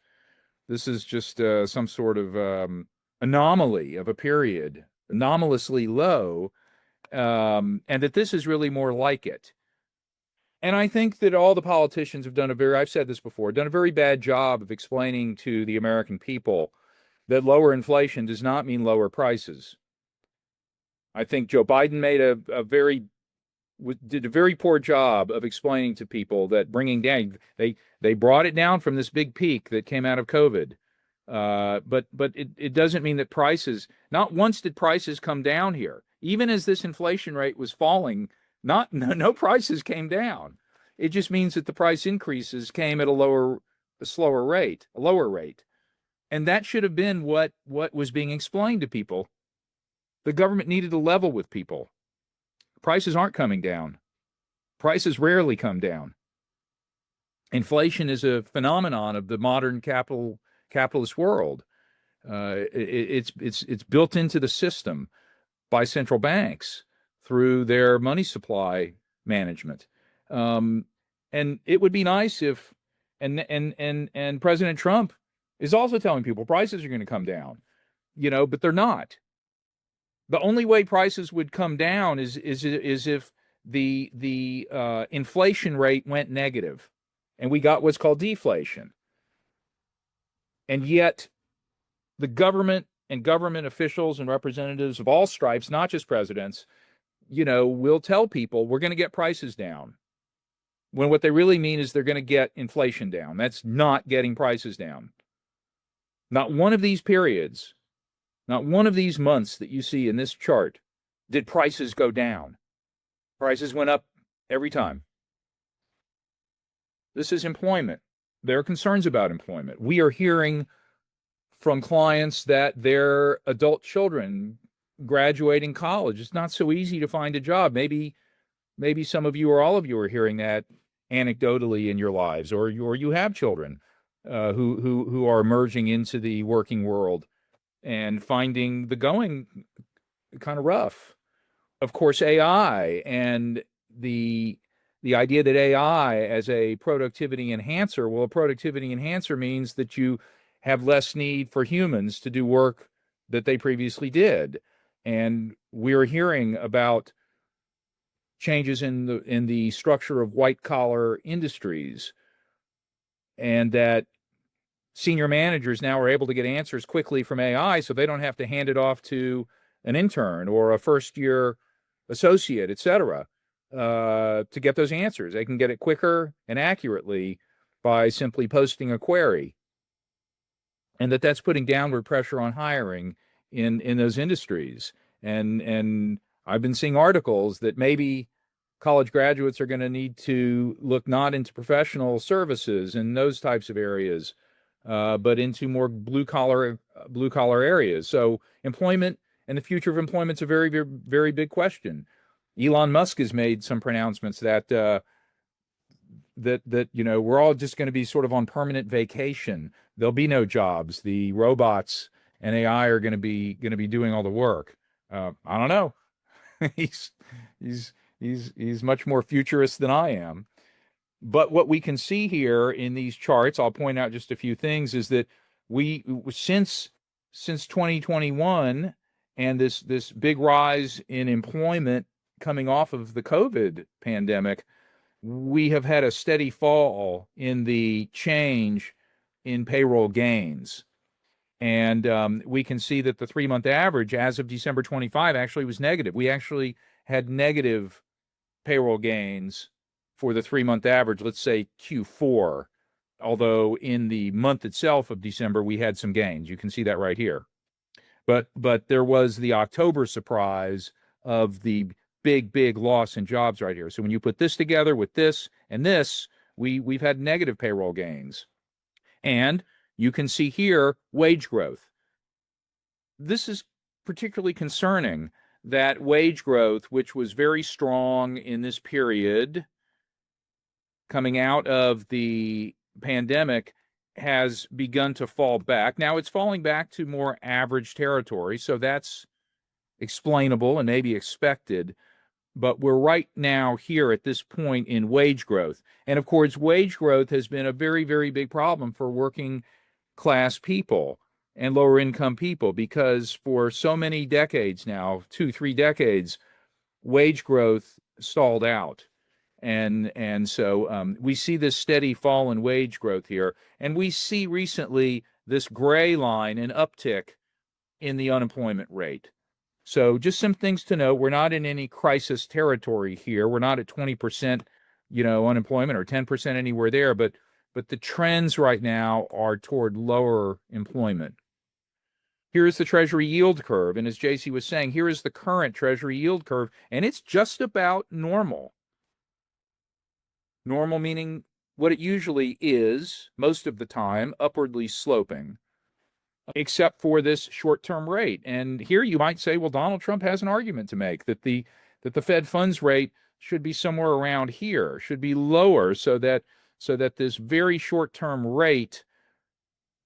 B: just some sort of anomaly of a period, anomalously low, and that this is really more like it. And I think that all the politicians have done I've said this before, done a very bad job of explaining to the American people that lower inflation does not mean lower prices. I think Joe Biden made did a very poor job of explaining to people that bringing down, they brought it down from this big peak that came out of COVID. But it doesn't mean that prices, not once did prices come down here. Even as this inflation rate was falling, no prices came down. It just means that the price increases came at a lower rate. And that should have been what was being explained to people. The government needed to level with people. Prices aren't coming down. Prices rarely come down. Inflation is a phenomenon of the modern capitalist world. It's built into the system by central banks through their money supply management. And it would be nice if, and President Trump is also telling people prices are going to come down, but they're not. The only way prices would come down is if the inflation rate went negative, and we got what's called deflation. And yet, the government and government officials and representatives of all stripes, not just presidents, will tell people we're going to get prices down, when what they really mean is they're going to get inflation down. That's not getting prices down. Not one of these periods, not one of these months that you see in this chart did prices go down. Prices went up every time. This is employment. There are concerns about employment. We are hearing from clients that their adult children graduating college, it's not so easy to find a job. Maybe some of you or all of you are hearing that anecdotally in your lives, or you have children who are emerging into the working world and finding the going kind of rough. Of course, AI and the idea that AI as a productivity enhancer, well, a productivity enhancer means that you have less need for humans to do work that they previously did. And we're hearing about changes in the structure of white collar industries, and that senior managers now are able to get answers quickly from AI, so they don't have to hand it off to an intern or a first year associate, et cetera, to get those answers. They can get it quicker and accurately by simply posting a query. And that's putting downward pressure on hiring in those industries. And I've been seeing articles that maybe college graduates are going to need to look not into professional services and those types of areas, but into more blue collar areas. So employment and the future of employment is a very, very, very big question. Elon Musk has made some pronouncements that we're all just going to be sort of on permanent vacation. There'll be no jobs. The robots and AI are going to be doing all the work. I don't know. He's much more futurist than I am. But what we can see here in these charts, I'll point out just a few things, is that we since 2021 and this big rise in employment coming off of the COVID pandemic, we have had a steady fall in the change in payroll gains. And we can see that the 3-month average as of December 25 actually was negative. We actually had negative payroll gains for the 3-month average, let's say Q4, although in the month itself of December, we had some gains. You can see that right here. But there was the October surprise of the big loss in jobs right here. So when you put this together with this and this, we've had negative payroll gains. And you can see here wage growth. This is particularly concerning, that wage growth, which was very strong in this period coming out of the pandemic, has begun to fall back. Now it's falling back to more average territory, so that's explainable and maybe expected. But we're right now here at this point in wage growth. And of course, wage growth has been a very, very big problem for working class people and lower income people, because for so many decades now, 2, 3 decades, wage growth stalled out. And so we see this steady fall in wage growth here. And we see recently this gray line, an uptick in the unemployment rate. So just some things to know. We're not in any crisis territory here. We're not at 20%, unemployment, or 10% anywhere there, but the trends right now are toward lower employment. Here is the Treasury yield curve. And as Jaycee was saying, here is the current Treasury yield curve, and it's just about normal. Normal meaning what it usually is most of the time, upwardly sloping, except for this short-term rate. And here you might say, well, Donald Trump has an argument to make that the Fed funds rate should be somewhere around here, should be lower, so that this very short-term rate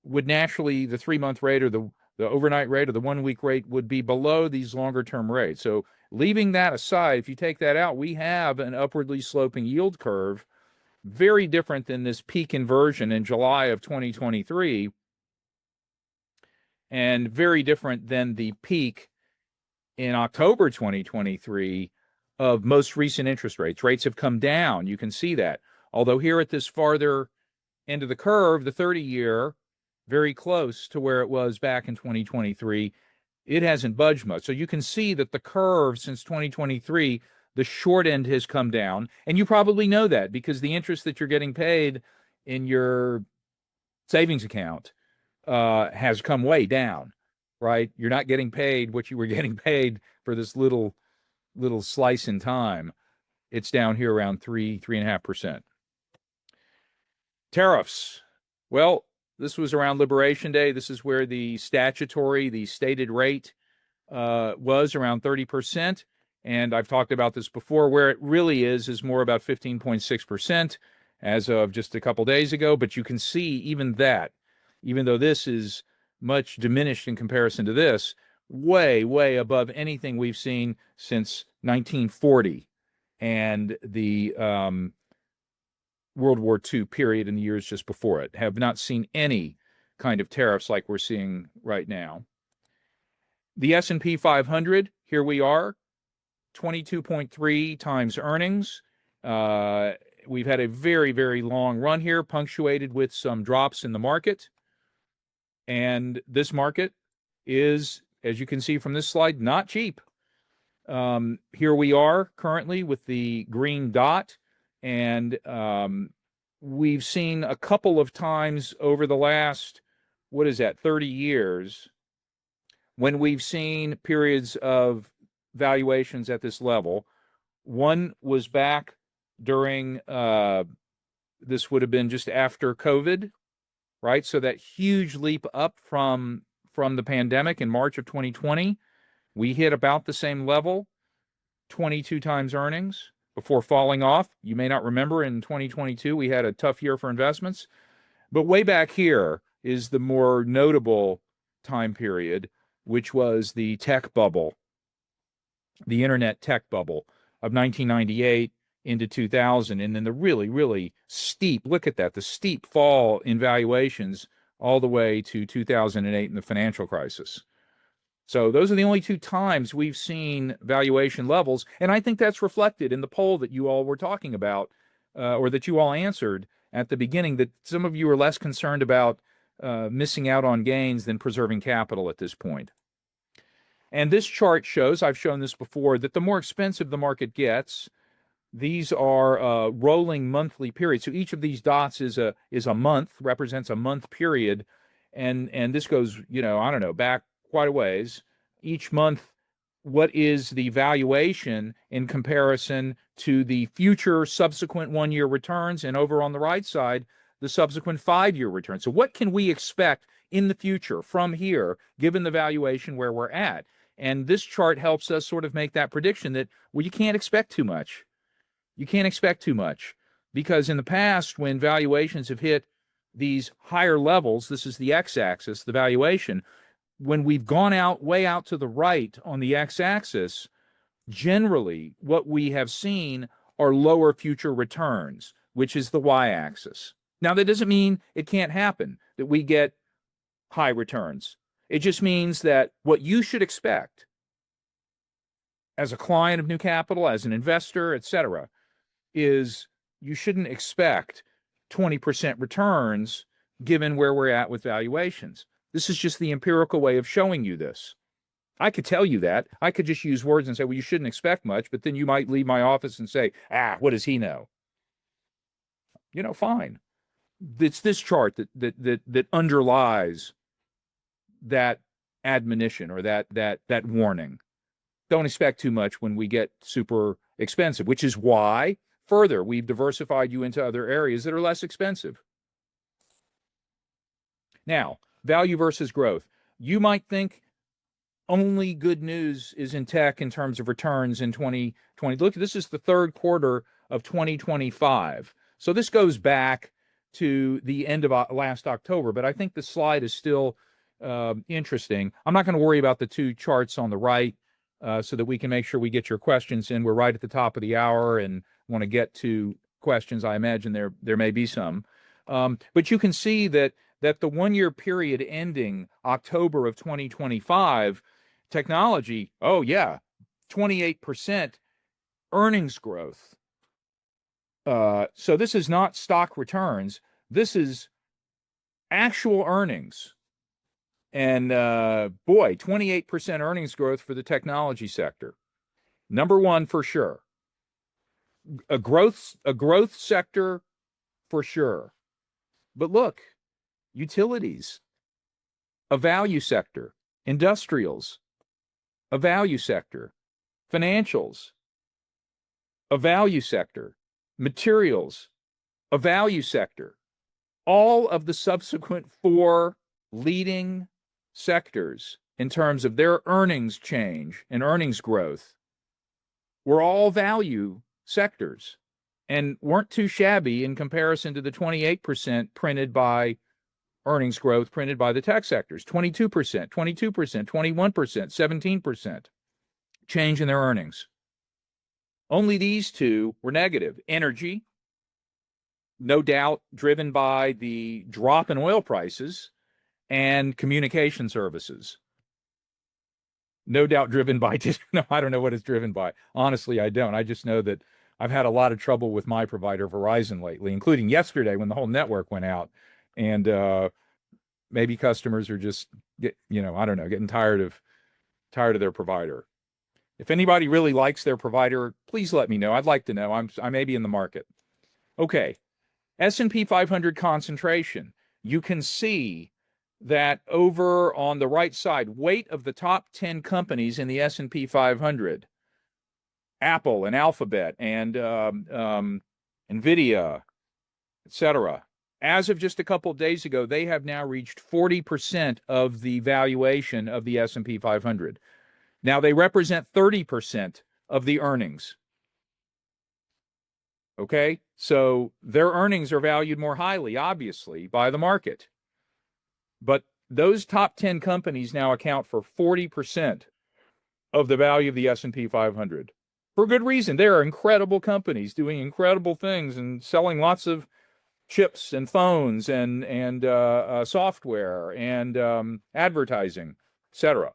B: would naturally, the 3-month rate or the overnight rate or the 1-week rate would be below these longer-term rates. So leaving that aside, if you take that out, we have an upwardly sloping yield curve, very different than this peak inversion in July of 2023, and very different than the peak in October 2023 of most recent interest rates. Rates have come down. You can see that. Although here at this farther end of the curve, the 30-year, very close to where it was back in 2023, it hasn't budged much. So you can see that the curve since 2023, the short end has come down. And you probably know that because the interest that you're getting paid in your savings account has come way down, right? You're not getting paid what you were getting paid for this little slice in time. It's down here around 3.5%. Tariffs. Well, this was around Liberation Day. This is where the stated rate was around 30%. And I've talked about this before. Where it really is more about 15.6% as of just a couple days ago. But you can see even that, even though this is much diminished in comparison to this, way, way above anything we've seen since 1940 and the World War II period in the years just before it. Have not seen any kind of tariffs like we're seeing right now. The S&P 500, here we are, 22.3 times earnings. We've had a very, very long run here, punctuated with some drops in the market. And this market is, as you can see from this slide, not cheap. Here we are currently with the green dot, and we've seen a couple of times over the last, 30 years, when we've seen periods of valuations at this level. One was back during, this would have been just after COVID, right? So that huge leap up from the pandemic in March of 2020, we hit about the same level, 22 times earnings before falling off. You may not remember, in 2022, we had a tough year for investments. But way back here is the more notable time period, which was the tech bubble, the internet tech bubble of 1998 into 2000. And then the really, really steep, look at that, the steep fall in valuations all the way to 2008 and the financial crisis. So those are the only two times we've seen valuation levels. And I think that's reflected in the poll that you all were talking about, or that you all answered at the beginning, that some of you are less concerned about missing out on gains than preserving capital at this point. And this chart shows, I've shown this before, that the more expensive the market gets, these are rolling monthly periods. So each of these dots is a month, represents a month period. And this goes, back quite a ways. Each month, what is the valuation in comparison to the future subsequent 1-year returns, and over on the right side, the subsequent 5-year returns. So what can we expect in the future from here, given the valuation where we're at? And this chart helps us sort of make that prediction that, well, you can't expect too much. You can't expect too much, because in the past, when valuations have hit these higher levels, this is the x-axis, the valuation, when we've gone out way out to the right on the x-axis, generally what we have seen are lower future returns, which is the y-axis. Now, that doesn't mean it can't happen, that we get high returns. It just means that what you should expect as a client of New Capital, as an investor, etc., is you shouldn't expect 20% returns given where we're at with valuations. This is just the empirical way of showing you this. I could tell you that. I could just use words and say, well, you shouldn't expect much, but then you might leave my office and say, what does he know? Fine. It's this chart that underlies that admonition or that warning. Don't expect too much when we get super expensive, which is why, further, we've diversified you into other areas that are less expensive. Now, value versus growth. You might think only good news is in tech in terms of returns in 2020. Look, this is the third quarter of 2025. So this goes back to the end of last October, but I think the slide is still interesting. I'm not going to worry about the two charts on the right so that we can make sure we get your questions in. We're right at the top of the hour and want to get to questions. I imagine there may be some. But you can see that the 1 year period ending October of 2025, technology, 28% earnings growth. So this is not stock returns. This is actual earnings. And 28% earnings growth for the technology sector. Number one for sure. A growth sector for sure. But look, utilities, a value sector, industrials, a value sector, financials, a value sector, materials, a value sector. All of the subsequent four leading sectors in terms of their earnings change and earnings growth were all value sectors and weren't too shabby in comparison to the 28% printed by earnings growth printed by the tech sectors. 22%, 21%, 17% change in their earnings. Only these two were negative. Energy, no doubt driven by the drop in oil prices, and communication services. No doubt driven by, I don't know what it's driven by. Honestly, I don't. I just know that I've had a lot of trouble with my provider, Verizon, lately, including yesterday when the whole network went out. And maybe customers are just, getting tired of their provider. If anybody really likes their provider, please let me know. I'd like to know. I may be in the market. Okay. S&P 500 concentration. You can see that over on the right side, weight of the top 10 companies in the S&P 500, Apple and Alphabet and NVIDIA, etc. As of just a couple of days ago, they have now reached 40% of the valuation of the S&P 500. Now, they represent 30% of the earnings. Okay? So their earnings are valued more highly, obviously, by the market. But those top 10 companies now account for 40% of the value of the S&P 500. For good reason. They are incredible companies doing incredible things and selling lots of chips and phones and software and advertising, etc.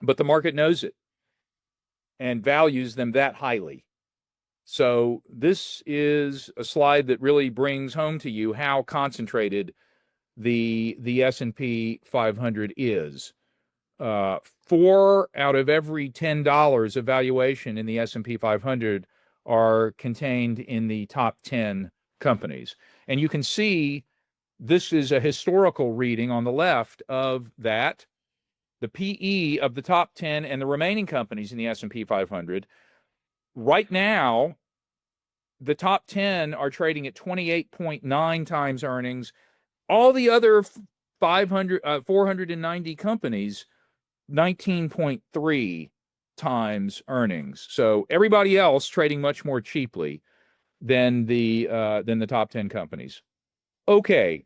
B: But the market knows it and values them that highly. So this is a slide that really brings home to you how concentrated the S&P 500 is. 4 out of every $10 of valuation in the S&P 500 are contained in the top 10 companies. And you can see this is a historical reading on the left of that. The PE of the top 10 and the remaining companies in the S&P 500. Right now, the top 10 are trading at 28.9 times earnings. All the other 490 companies, 19.3 times earnings. So everybody else trading much more cheaply than the top 10 companies. Okay,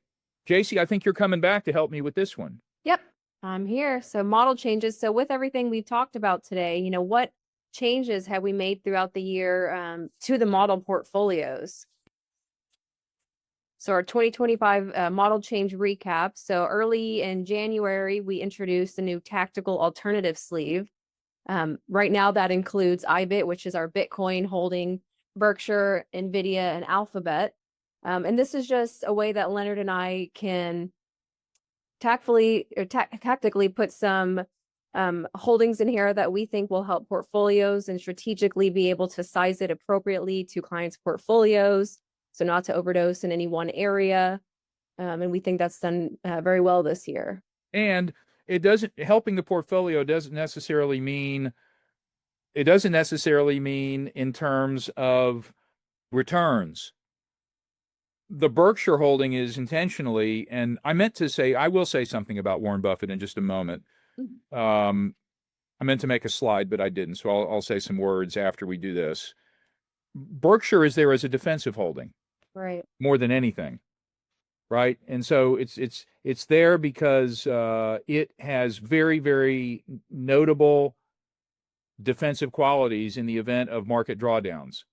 B: Jaycee, I think you're coming back to help me with this one.
C: Yep, I'm here. So model changes. So with everything we've talked about today, what changes have we made throughout the year to the model portfolios? So our 2025 model change recap. So early in January, we introduced a new tactical alternative sleeve. Right now that includes IBIT, which is our Bitcoin holding Berkshire, NVIDIA, and Alphabet. And this is just a way that Leonard and I can tactically put some holdings in here that we think will help portfolios and strategically be able to size it appropriately to clients' portfolios. So not to overdose in any one area. And we think that's done very well this year.
B: And it doesn't helping the portfolio doesn't necessarily mean in terms of returns. The Berkshire holding is intentionally, and I will say something about Warren Buffett in just a moment. I meant to make a slide, but I didn't. So I'll say some words after we do this. Berkshire is there as a defensive holding,
C: Right.
B: more than anything, right? And so it's there because it has very, very notable defensive qualities in the event of market drawdowns.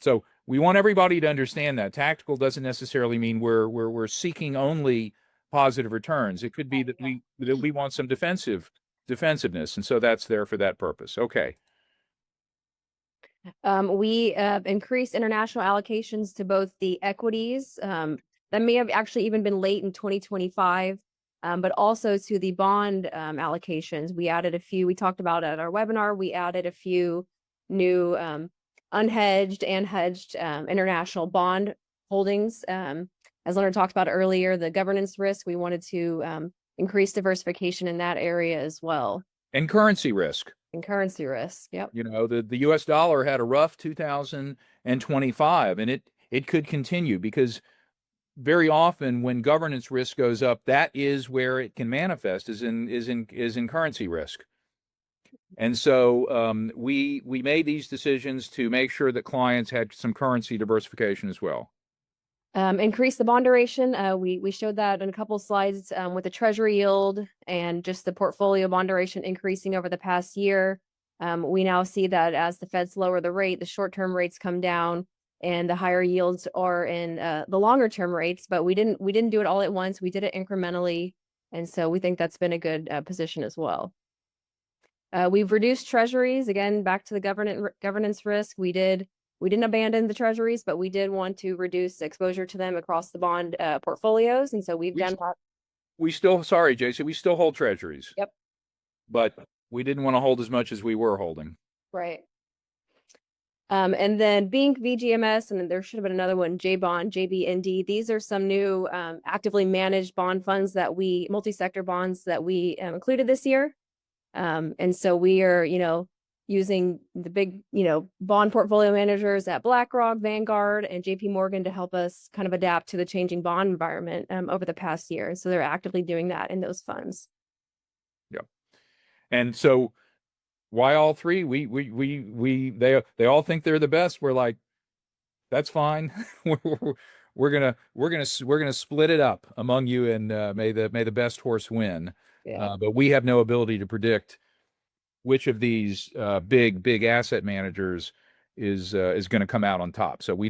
B: So we want everybody to understand that tactical doesn't necessarily mean we're seeking only positive returns. It could be that we want some defensiveness, and so that's there for that purpose. Okay.
C: We increased international allocations to both the equities. That may have actually even been late in 2025, but also to the bond allocations. We added a few, we talked about at our webinar, we added a few new unhedged and hedged international bond holdings. As Leonard talked about earlier, the governance risk, we wanted to increase diversification in that area as well.
B: And currency risk.
C: And currency risk, yep.
B: The US dollar had a rough 2025, and it could continue because very often when governance risk goes up, that is where it can manifest is in currency risk. And so we made these decisions to make sure that clients had some currency diversification as well.
C: Increase the bond duration. We showed that in a couple of slides with the treasury yield and just the portfolio bond duration increasing over the past year. We now see that as the Feds lower the rate, the short-term rates come down and the higher yields are in the longer-term rates, but we didn't do it all at once. We did it incrementally. And so we think that's been a good position as well. We've reduced treasuries, again, back to the governance risk. We didn't abandon the treasuries, but we did want to reduce exposure to them across the bond portfolios. And so we've done that.
B: Sorry, Jaycee, we still hold treasuries.
C: Yep.
B: But we didn't want to hold as much as we were holding.
C: Right. And then BINC, VGMS, and then there should have been another one, JBond, JBND. These are some new actively managed bond funds multi-sector bonds that we included this year. And so we are, using the big, bond portfolio managers at BlackRock, Vanguard, and JP Morgan to help us kind of adapt to the changing bond environment over the past year. So they're actively doing that in those funds.
B: Yep. And so why all three? They all think they're the best. We're like, that's fine. we're gonna split it up among you, and may the best horse win.
C: Yeah.
B: But we have no ability to predict which of these big asset managers is going to come out on top. So we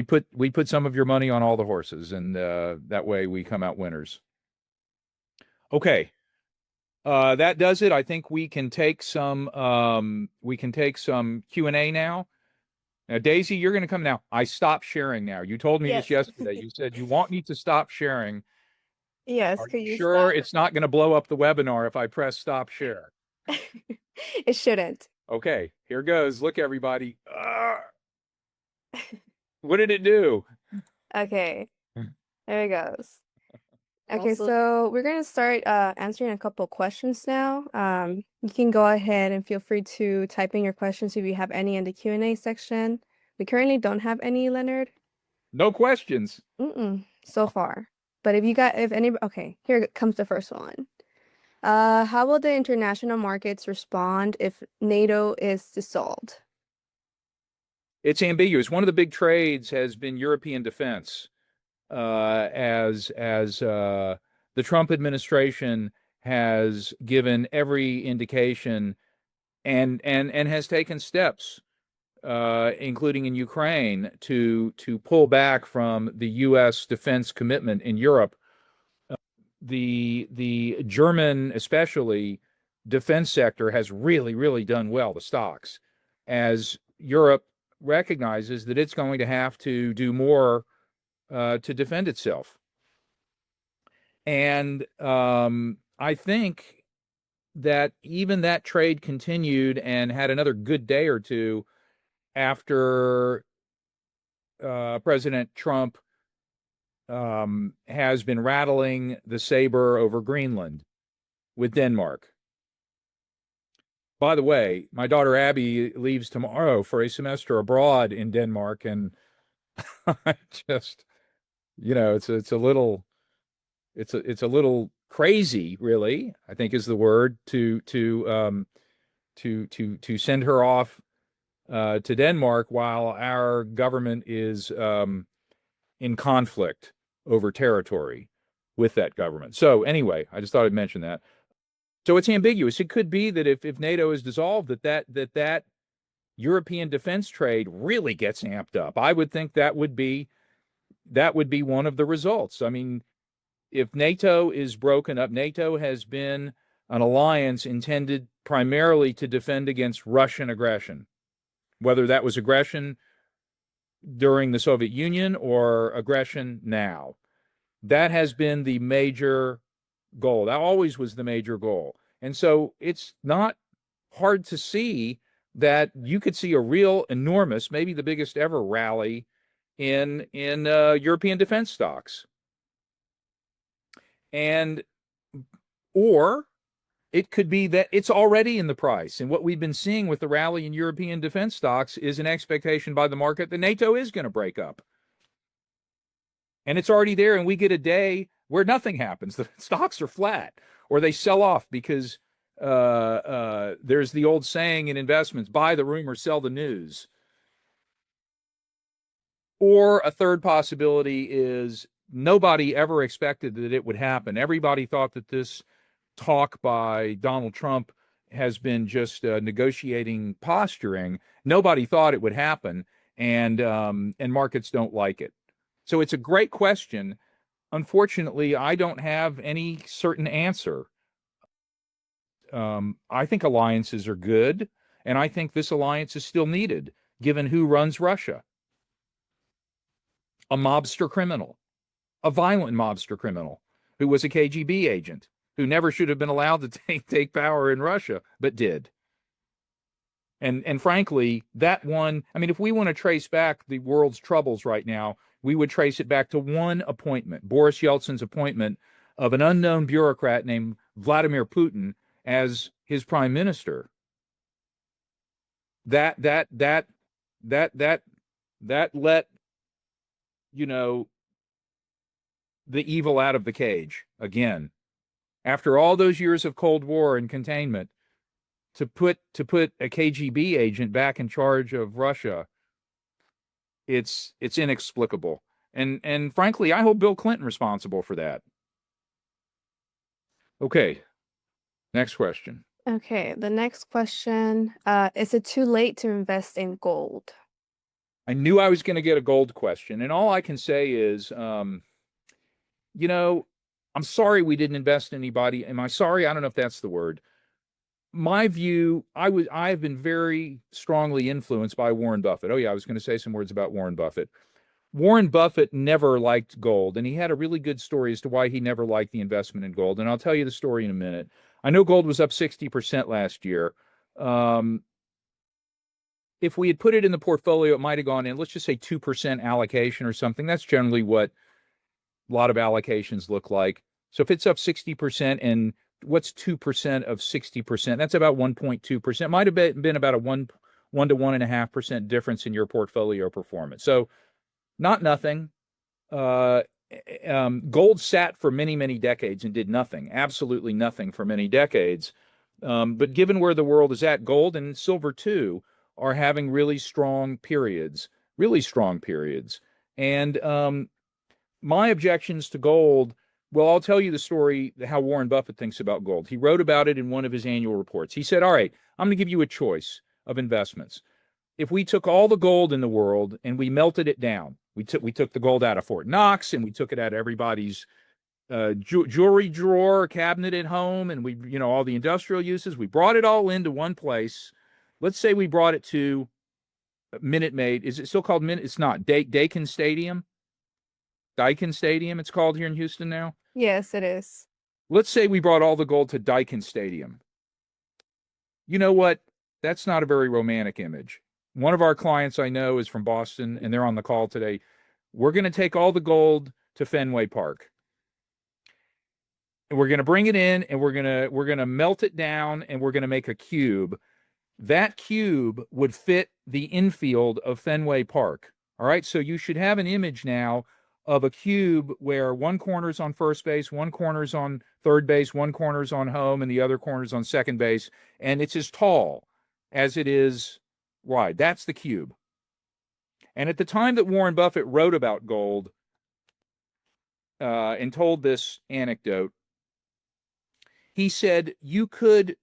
B: put some of your money on all the horses, and that way we come out winners. Okay, that does it. I think we can take some Q&A now. Now, Deysi, you're going to come now. I stopped sharing now. You told me this yesterday. You said you want me to stop sharing.
A: Yes,
B: Are
A: could
B: you
A: you
B: sure
A: stop?
B: it's not going to blow up the webinar if I press stop share?
A: It shouldn't.
B: Okay, here goes. Look, everybody. What did it do?
A: Okay, there it goes. Okay,
C: Also-
A: so we're going to start answering a couple questions now. You can go ahead and feel free to type in your questions if you have any in the Q&A section. We currently don't have any, Leonard.
B: No questions.
A: So far. But okay, here comes the first one. How will the international markets respond if NATO is dissolved?
B: It's ambiguous. One of the big trades has been European defense, as the Trump administration has given every indication and has taken steps, including in Ukraine, to pull back from the U.S. defense commitment in Europe. The German, especially, defense sector has really done well, the stocks, as Europe recognizes that it's going to have to do more to defend itself. And I think that even that trade continued and had another good day or two after President Trump has been rattling the saber over Greenland with Denmark. By the way, my daughter Abby leaves tomorrow for a semester abroad in Denmark, and I just, it's a little crazy, really, I think is the word, to send her off to Denmark while our government is in conflict over territory with that government. So anyway, I just thought I'd mention that. So it's ambiguous. It could be that if NATO is dissolved, that European defense trade really gets amped up. I would think that would be one of the results. I mean, if NATO is broken up, NATO has been an alliance intended primarily to defend against Russian aggression, whether that was aggression during the Soviet Union or aggression now. That has been the major goal. That always was the major goal. And so it's not hard to see that you could see a real enormous, maybe the biggest ever rally in European defense stocks. And or it could be that it's already in the price. And what we've been seeing with the rally in European defense stocks is an expectation by the market that NATO is going to break up. And it's already there, and we get a day where nothing happens. The stocks are flat, or they sell off because there's the old saying in investments, buy the rumor, sell the news. Or a third possibility is nobody ever expected that it would happen. Everybody thought that this talk by Donald Trump has been just negotiating posturing. Nobody thought it would happen, and markets don't like it. So it's a great question. Unfortunately, I don't have any certain answer. I think alliances are good, and I think this alliance is still needed, given who runs Russia. A mobster criminal, a violent mobster criminal who was a KGB agent, who never should have been allowed to take power in Russia, but did. And frankly, that one, I mean, if we want to trace back the world's troubles right now, we would trace it back to one appointment, Boris Yeltsin's appointment of an unknown bureaucrat named Vladimir Putin as his prime minister. That let, the evil out of the cage again. After all those years of Cold War and containment, to put a KGB agent back in charge of Russia, it's inexplicable. And frankly, I hold Bill Clinton responsible for that. Okay, next question.
A: Okay, the next question, is it too late to invest in gold?
B: I knew I was going to get a gold question, and all I can say is, I'm sorry we didn't invest in anybody. Am I sorry? I don't know if that's the word. My view, I've been very strongly influenced by Warren Buffett. Oh yeah, I was going to say some words about Warren Buffett. Warren Buffett never liked gold, and he had a really good story as to why he never liked the investment in gold, and I'll tell you the story in a minute. I know gold was up 60% last year. If we had put it in the portfolio, it might have gone in, let's just say 2% allocation or something. That's generally what a lot of allocations look like. So if it's up 60%, and what's 2% of 60%? That's about 1.2%. Might have been about a 1 to 1.5% difference in your portfolio performance. So not nothing. Gold sat for many decades and did nothing, absolutely nothing for many decades. But given where the world is at, gold and silver too are having really strong periods. And my objections to gold, well, I'll tell you the story, how Warren Buffett thinks about gold. He wrote about it in one of his annual reports. He said, all right, I'm going to give you a choice of investments. If we took all the gold in the world and we melted it down, we took the gold out of Fort Knox and we took it out of everybody's jewelry drawer, cabinet at home, and we, all the industrial uses, we brought it all into one place. Let's say we brought it to Minute Maid. Is it still called Minute? It's not. Daikin Stadium. Daikin Stadium, it's called here in Houston now.
A: Yes, it is.
B: Let's say we brought all the gold to Daikin Stadium. You know what? That's not a very romantic image. One of our clients I know is from Boston, and they're on the call today. We're going to take all the gold to Fenway Park. And we're going to bring it in, and we're going to melt it down, and we're going to make a cube. That cube would fit the infield of Fenway Park. All right, so you should have an image now of a cube where one corner's on first base, one corner's on third base, one corner's on home, and the other corner's on second base, and it's as tall as it is wide. That's the cube. And at the time that Warren Buffett wrote about gold and told this anecdote, he said you could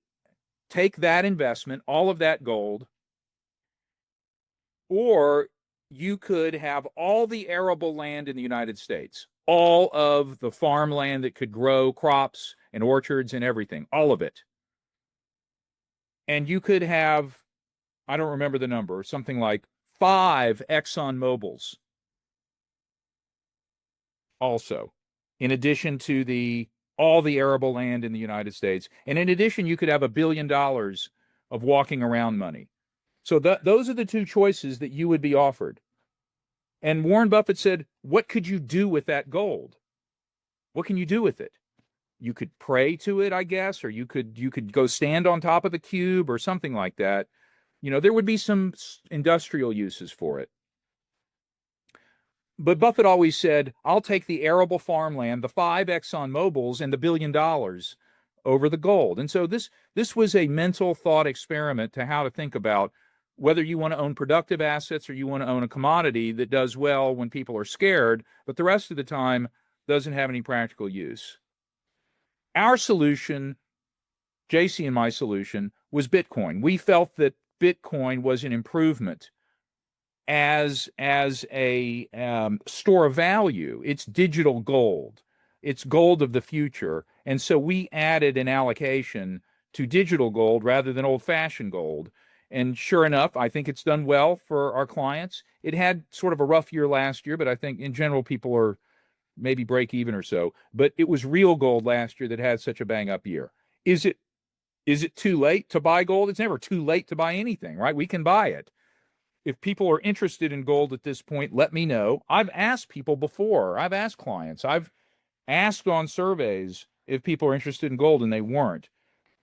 B: take that investment, all of that gold, or you could have all the arable land in the United States, all of the farmland that could grow crops and orchards and everything, all of it. And you could have, I don't remember the number, something like 5 Exxon Mobils also, in addition to all the arable land in the United States. And in addition, you could have $1 billion of walking around money. So those are the two choices that you would be offered. And Warren Buffett said, what could you do with that gold? What can you do with it? You could pray to it, I guess, or you could go stand on top of the cube or something like that. There would be some industrial uses for it. But Buffett always said, I'll take the arable farmland, the 5 Exxon Mobils, and the $1 billion over the gold. And so this was a mental thought experiment to how to think about whether you want to own productive assets or you want to own a commodity that does well when people are scared, but the rest of the time doesn't have any practical use. Our solution, Jaycee and my solution, was Bitcoin. We felt that Bitcoin was an improvement as a store of value. It's digital gold. It's gold of the future. And so we added an allocation to digital gold rather than old-fashioned gold. And sure enough, I think it's done well for our clients. It had sort of a rough year last year, but I think in general people are maybe break even or so. But it was real gold last year that had such a bang-up year. Is it too late to buy gold? It's never too late to buy anything, right? We can buy it. If people are interested in gold at this point, let me know. I've asked people before. I've asked clients. I've asked on surveys if people are interested in gold, and they weren't.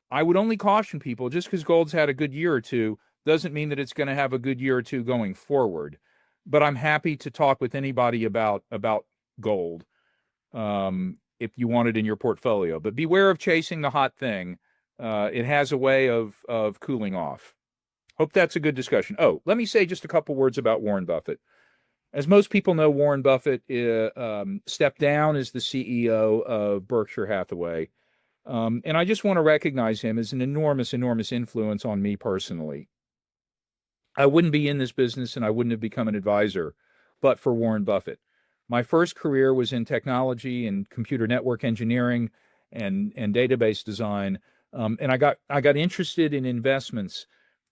B: I would only caution people, just because gold's had a good year or two doesn't mean that it's going to have a good year or two going forward. But I'm happy to talk with anybody about gold if you want it in your portfolio. But beware of chasing the hot thing. It has a way of cooling off. Hope that's a good discussion. Oh, let me say just a couple words about Warren Buffett. As most people know, Warren Buffett stepped down as the CEO of Berkshire Hathaway. And I just want to recognize him as an enormous, enormous influence on me personally. I wouldn't be in this business and I wouldn't have become an advisor but for Warren Buffett. My first career was in technology and computer network engineering and database design. And I got interested in investments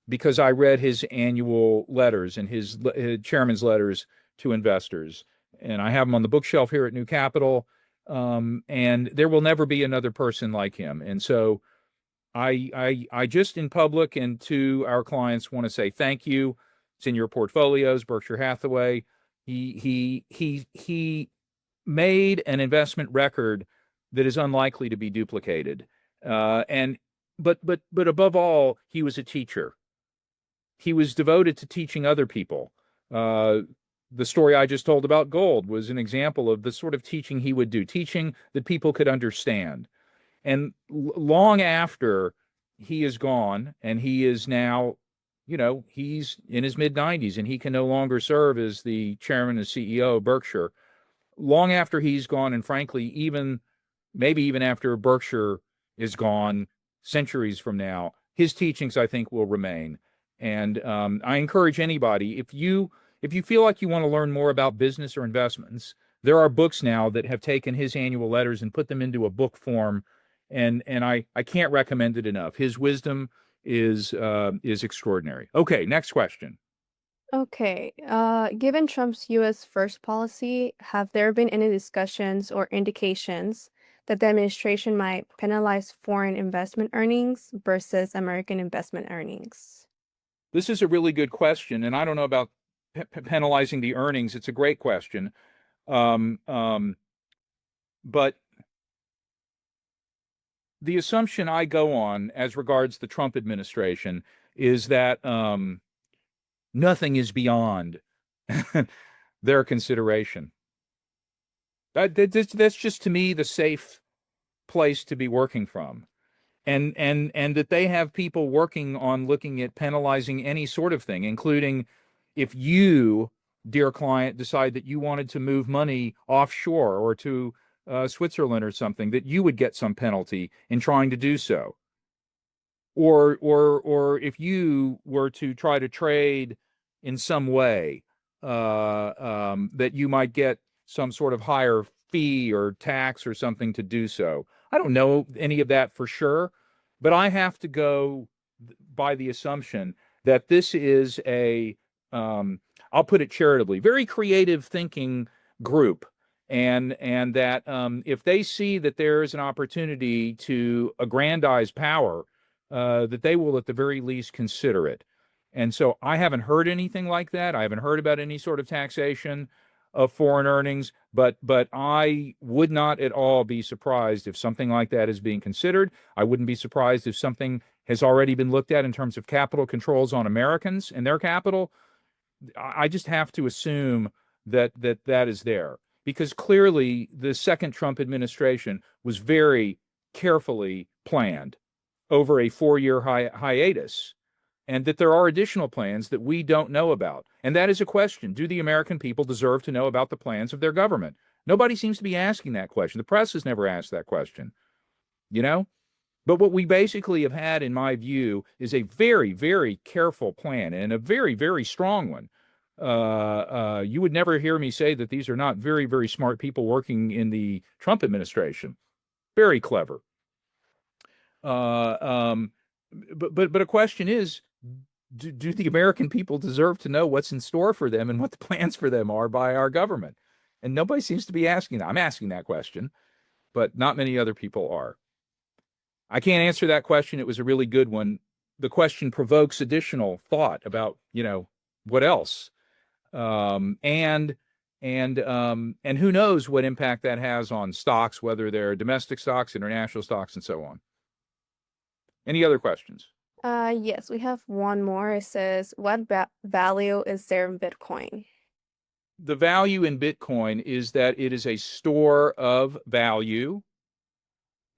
B: because I read his annual letters and his chairman's letters to investors. And I have them on the bookshelf here at New Capital. And there will never be another person like him. And so I just in public and to our clients want to say thank you. It's in your portfolios, Berkshire Hathaway. He made an investment record that is unlikely to be duplicated. But above all, he was a teacher. He was devoted to teaching other people. The story I just told about gold was an example of the sort of teaching he would do, teaching that people could understand. And long after he is gone, and he is now he's in his mid-90s and he can no longer serve as the chairman and CEO of Berkshire. Long after he's gone, and frankly, maybe even after Berkshire is gone, centuries from now, his teachings, I think, will remain. And I encourage anybody, if you feel like you want to learn more about business or investments, there are books now that have taken his annual letters and put them into a book form, and I can't recommend it enough. His wisdom is extraordinary. Okay, next question.
A: Okay. Given Trump's U.S. first policy, have there been any discussions or indications that the administration might penalize foreign investment earnings versus American investment earnings?
B: This is a really good question, and I don't know about penalizing the earnings. It's a great question. But the assumption I go on as regards the Trump administration is that nothing is beyond their consideration. That's just, to me, the safe place to be working from. And that they have people working on looking at penalizing any sort of thing, including if you, dear client, decide that you wanted to move money offshore or to Switzerland or something, that you would get some penalty in trying to do so. Or if you were to try to trade in some way, that you might get some sort of higher fee or tax or something to do so. I don't know any of that for sure, but I have to go by the assumption that this is I'll put it charitably, very creative thinking group. And that if they see that there is an opportunity to aggrandize power, that they will at the very least consider it. And so I haven't heard anything like that. I haven't heard about any sort of taxation of foreign earnings, but I would not at all be surprised if something like that is being considered. I wouldn't be surprised if something has already been looked at in terms of capital controls on Americans and their capital. I just have to assume that is there, because clearly the second Trump administration was very carefully planned over a 4-year hiatus, and that there are additional plans that we don't know about. And that is a question. Do the American people deserve to know about the plans of their government? Nobody seems to be asking that question. The press has never asked that question, But what we basically have had, in my view, is a very, very careful plan, and a very, very strong one. You would never hear me say that these are not very, very smart people working in the Trump administration. Very clever. But a question is, do the American people deserve to know what's in store for them and what the plans for them are by our government? And nobody seems to be asking that. I'm asking that question, but not many other people are. I can't answer that question. It was a really good one. The question provokes additional thought about, what else? And who knows what impact that has on stocks, whether they're domestic stocks, international stocks, and so on. Any other questions?
A: Yes, we have one more. It says, what value is there in Bitcoin?
B: The value in Bitcoin is that it is a store of value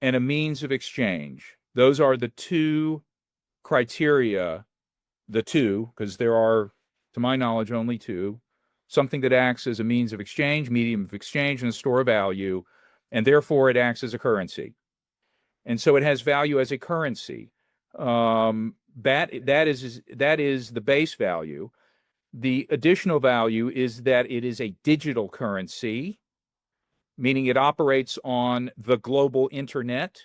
B: and a means of exchange. Those are the two criteria, because there are, to my knowledge, only two. Something that acts as a means of exchange, medium of exchange, and a store of value, and therefore it acts as a currency. And so it has value as a currency. That is the base value. The additional value is that it is a digital currency, meaning it operates on the global internet,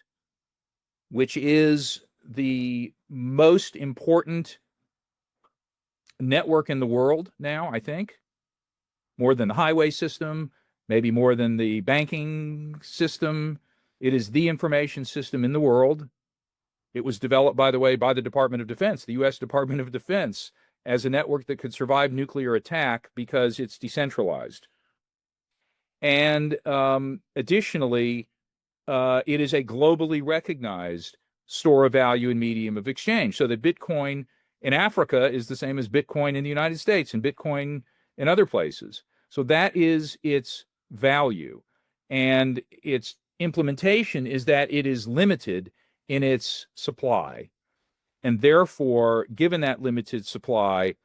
B: which is the most important network in the world now, I think, more than the highway system, maybe more than the banking system. It is the information system in the world. It was developed, by the way, by the Department of Defense, the U.S. Department of Defense, as a network that could survive nuclear attack because it's decentralized. And additionally, it is a globally recognized store of value and medium of exchange. So that Bitcoin in Africa is the same as Bitcoin in the United States and Bitcoin in other places. So that is its value. And its implementation is that it is limited in its supply. And therefore, given that limited supply,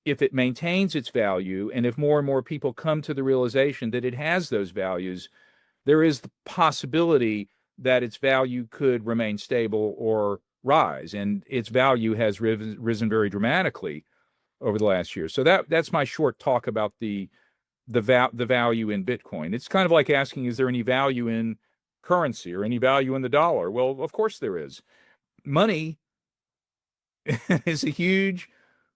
B: if it maintains its value, and if more and more people come to the realization that it has those values, there is the possibility that its value could remain stable or rise. And its value has risen very dramatically over the last year. So that's my short talk about the value in Bitcoin. It's kind of like asking, is there any value in currency or any value in the dollar? Well, of course there is. Money is a huge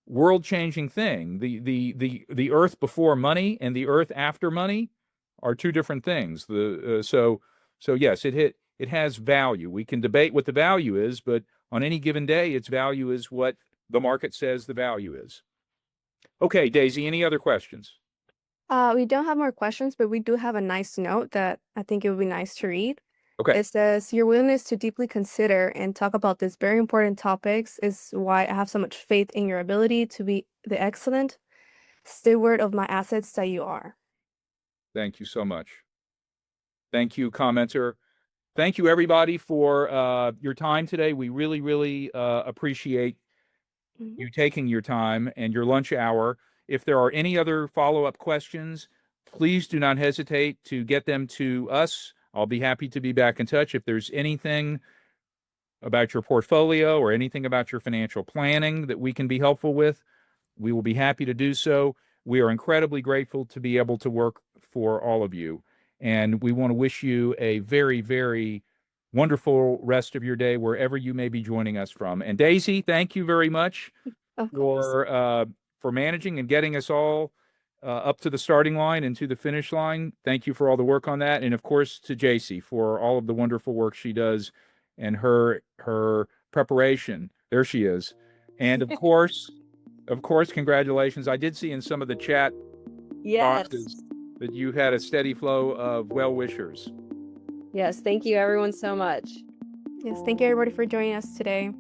B: world-changing thing. The earth before money and the earth after money are two different things. So yes, it has value. We can debate what the value is, but on any given day, its value is what the market says the value is. Okay, Daisy, any other questions?
A: We don't have more questions, but we do have a nice note that I think it would be nice to read.
B: Okay.
A: It says, your willingness to deeply consider and talk about these very important topics is why I have so much faith in your ability to be the excellent steward of my assets that you are.
B: Thank you so much. Thank you, commenter. Thank you, everybody, for your time today. We really, really appreciate you taking your time and your lunch hour. If there are any other follow-up questions, please do not hesitate to get them to us. I'll be happy to be back in touch. If there's anything about your portfolio or anything about your financial planning that we can be helpful with, we will be happy to do so. We are incredibly grateful to be able to work for all of you. And we want to wish you a very, very wonderful rest of your day, wherever you may be joining us from. And Daisy, thank you very much
A: Of course.
B: for managing and getting us all up to the starting line and to the finish line. Thank you for all the work on that. And of course, to Jaycee for all of the wonderful work she does and her preparation. There she is. And of course, congratulations. I did see in some of the chat
C: Yes.
B: boxes that you had a steady flow of well-wishers.
C: Yes. Thank you, everyone, so much.
A: Yes, thank you everybody for joining us today.